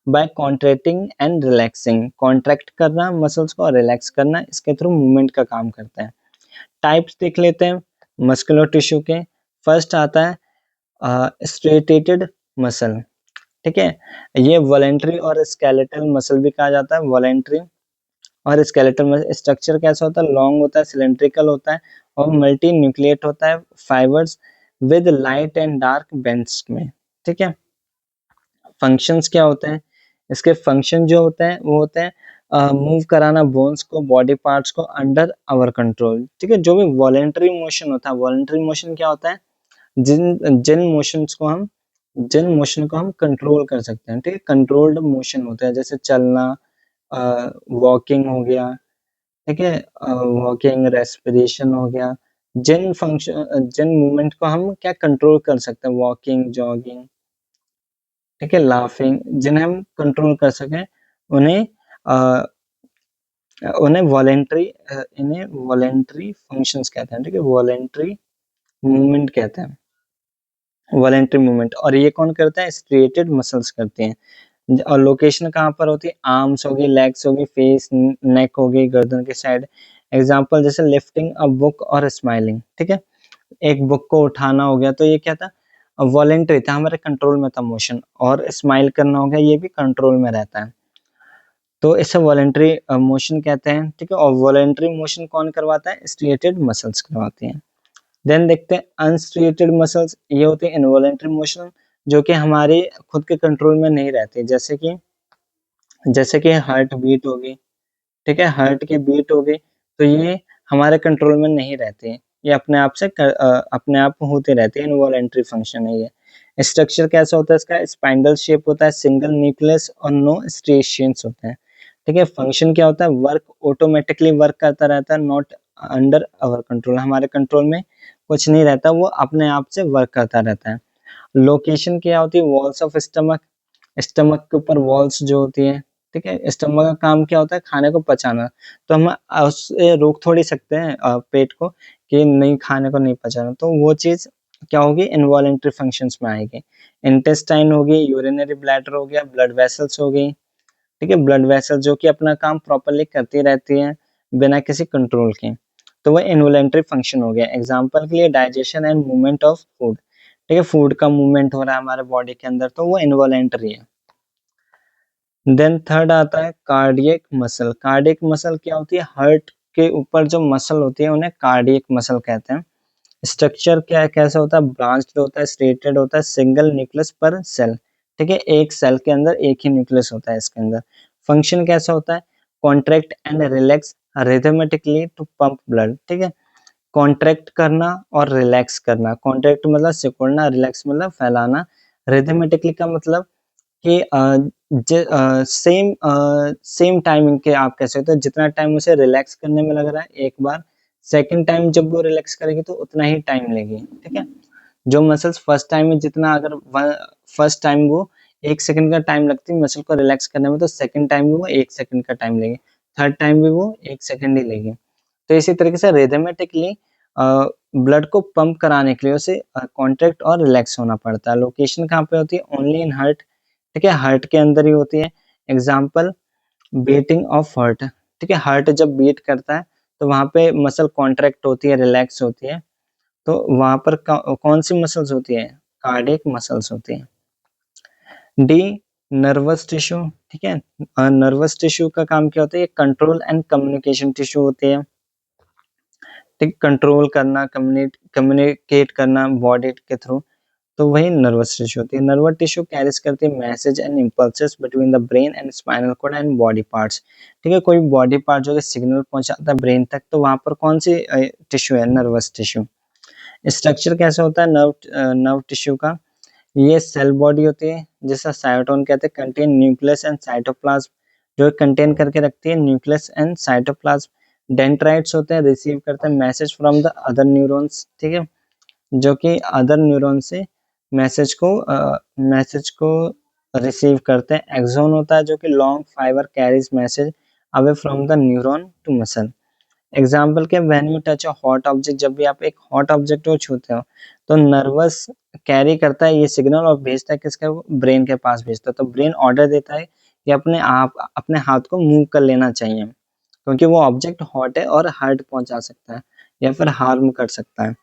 By contracting and relaxing, contract करना मसल्स को और रिलैक्स करना, इसके थ्रू मूवमेंट का काम करते हैं। टाइप्स देख लेते हैं मस्कुलर टिश्यू के। फर्स्ट आता है स्ट्रेटेटेड मसल। ठीक है, ये वॉलेंट्री और स्केलेटल मसल भी कहा जाता है। वॉलेंट्री और स्केलेटल मसल स्ट्रक्चर कैसा होता है? लॉन्ग होता है, सिलेंड्रिकल होता है और मल्टी न्यूक्लिएट होता है fibres with light and dark bands में। ठीक है। फंक्शंस क्या होते हैं इसके? फंक्शन जो होते हैं वो होते हैं मूव कराना बोन्स को, बॉडी पार्ट्स को अंडर आवर कंट्रोल। ठीक है, जो भी वॉलेंटरी मोशन होता है, वॉलेंटरी मोशन क्या होता है? जिन जिन मोशंस को हम जिन मोशन को हम कंट्रोल कर सकते हैं। ठीक है, कंट्रोल्ड मोशन होता है, जैसे चलना, वॉकिंग हो गया। ठीक है, वॉकिंग, रेस्पिरेशन हो गया। जिन मूवमेंट को हम क्या कंट्रोल कर सकते हैं, वॉकिंग, जॉगिंग, ठीक है, लाफिंग, जिन्हें हम कंट्रोल कर सकें उन्हें अ, इन्हें वॉलेंट्री फंक्शंस कहते हैं। ठीक है, वॉलेंट्री मूवमेंट कहते हैं, वॉलेंट्री मूवमेंट। और ये कौन करता है? स्ट्रेटेड मसल्स करते हैं। और लोकेशन कहाँ पर होती है? आर्म्स होगी, लेग्स होगी, फेस, नेक होगी, गर्दन के साइड। एग्जांपल जैसे लिफ्टिंग अ बुक और स्माइलिंग। ठीक है, एक बुक को उठाना हो गया तो ये क्या था? वॉलेंट्री था, हमारे कंट्रोल में था मोशन। और स्माइल करना हो गया, ये भी कंट्रोल में रहता है, तो इसे वॉलेंट्री मोशन कहते हैं। ठीक है, और वॉलेंट्री मोशन कौन करवाता है? स्ट्रेटेड मसल्स करवाती हैं। देन देखते हैं अनस्ट्रेटेड मसल्स। ये होती है इनवॉलेंट्री मोशन, जो कि हमारे खुद के कंट्रोल में नहीं रहती, जैसे कि हार्ट बीट होगी। ठीक है, हार्ट की बीट हो गई तो ये हमारे कंट्रोल में नहीं रहती, ये अपने आप होती रहती है, इनवॉलेंट्री फंक्शन है ये। स्ट्रक्चर कैसा होता है इसका? स्पाइंडल शेप होता है, सिंगल न्यूक्लियस और नो स्ट्रेशियंस होते हैं। ठीक है, फंक्शन क्या होता है? वर्क ऑटोमेटिकली वर्क करता रहता है, नॉट अंडर आवर कंट्रोल, हमारे कंट्रोल में कुछ नहीं रहता, वो अपने आप से वर्क करता रहता है। लोकेशन क्या होती है? Walls of stomach. स्टमक के ऊपर वॉल्स जो होती है। ठीक है, स्टमक का काम क्या होता है? खाने को पचाना। तो हम उससे रोक थोड़ी सकते हैं पेट को कि नहीं, खाने को नहीं पचाना, तो वो चीज क्या होगी? इनवॉलेंट्री फंक्शंस में आएगी। इंटेस्टाइन होगी, यूरिनरी ब्लैडर हो गया, ब्लड वेसल्स हो गई। ठीक है, ब्लड वेसल जो कि अपना काम प्रॉपरली करती रहती है बिना किसी कंट्रोल के, तो वह इनवॉलेंट्री फंक्शन हो गया। एग्जांपल के लिए digestion and movement of food. ठीक है, फूड का मूवमेंट हो रहा है हमारे बॉडी के अंदर, तो वो इनवॉलेंट्री है। देन थर्ड आता है कार्डियक मसल। कार्डियक मसल क्या होती है? हार्ट के ऊपर जो मसल होती है उन्हें कार्डियक मसल कहते हैं। स्ट्रक्चर क्या है, कैसा होता है? ब्रांच्ड होता है, स्ट्रेटेड होता है, सिंगल न्यूक्लियस पर सेल। ठीक है, एक सेल के अंदर एक ही न्यूक्लियस होता है इसके अंदर। फंक्शन कैसा होता है? Contract and relax rhythmically to pump blood. ठीक है, कॉन्ट्रैक्ट करना और रिलैक्स करना। कॉन्ट्रैक्ट मतलब सिकुड़ना, रिलैक्स मतलब फैलाना। रिथमेटिकली का मतलब कि सेम सेम टाइमिंग के आप कह सकते हो, जितना टाइम उसे रिलैक्स करने में लग रहा है एक बार, सेकंड टाइम जब वो रिलैक्स करेगी तो उतना ही टाइम लेगी। ठीक है, जो मसल्स फर्स्ट टाइम में जितना, अगर फर्स्ट टाइम वो 1 सेकंड का टाइम लगती है मसल को रिलैक्स करने में, तो सेकंड टाइम भी वो 1 सेकंड का टाइम लेगी, थर्ड टाइम भी वो 1 सेकंड ही लेगी। तो इसी तरीके से रिदमेटिकली ब्लड को पंप कराने के लिए उसे कॉन्ट्रैक्ट और रिलैक्स होना पड़ता है। लोकेशन कहाँ पे होती है? Only in heart. ठीक है, हार्ट के अंदर ही होती है। Example beating of heart. ठीक है, हार्ट जब बीट करता है तो वहां पे मसल कॉन्ट्रैक्ट होती है, रिलैक्स होती है, तो वहां पर कौन सी मसल्स होती है? कार्डियक मसल्स होती है। D nervous tissue. ठीक है, नर्वस टिश्यू का काम क्या होता है? ये कंट्रोल एंड कम्युनिकेशन टिश्यू होती है। ठीक, कंट्रोल करना, कम्युनिकेट करना बॉडी के थ्रू, तो वही नर्वस टिश्यू होती है। नर्वस टिश्यू कैरीज करती है message and impulses between the brain and spinal cord and body parts. ठीक है, कोई बॉडी पार्ट जो है सिग्नल पहुंचाता है ब्रेन तक, तो वहां पर कौन सी टिश्यू है? Nervous tissue. स्ट्रक्चर कैसा होता है नर्व टिश्यू का? ये सेल बॉडी होती है जिसे साइटोन कहते हैं, कंटेन न्यूक्लियस एंड साइटोप्लाज्म, जो कंटेन करके रखती है न्यूक्लियस एंड साइटोप्लाज्म। डेंड्राइट्स होते हैं, रिसीव करते हैं message from the other neurons, ठीक है, जो कि अदर न्यूरॉन से मैसेज को रिसीव करते हैं। एक्सोन होता है जो कि long fibre carries message away from the neuron to muscle. Example के when you touch a hot object, जब भी आप एक हॉट ऑब्जेक्ट को छूते हो तो नर्वस कैरी करता है ये सिग्नल और भेजता है किसके, ब्रेन के पास भेजता है। तो ब्रेन ऑर्डर देता है कि अपने हाथ को मूव कर लेना चाहिए, क्योंकि वो ऑब्जेक्ट हॉट है और हर्ट पहुंचा सकता है या फिर हार्म कर सकता है।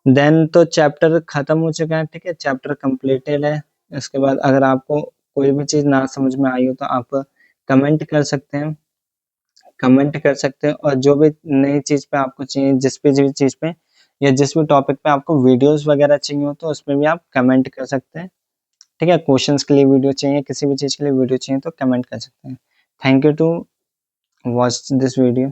देन तो चैप्टर खत्म हो चुका है, ठीक है, चैप्टर कंप्लीटेड है। इसके बाद अगर आपको कोई भी चीज़ ना समझ में आई हो तो आप कमेंट कर सकते हैं, और जो भी नई चीज़ पे आपको चाहिए, जिस भी चीज़ पे या जिस भी टॉपिक पे आपको वीडियोस वगैरह चाहिए हो तो उसमें भी आप कमेंट कर सकते हैं, ठीक है। क्वेश्चंस के लिए वीडियो चाहिए, किसी भी चीज़ के लिए वीडियो चाहिए तो कमेंट कर सकते हैं। Thank you to watch this video.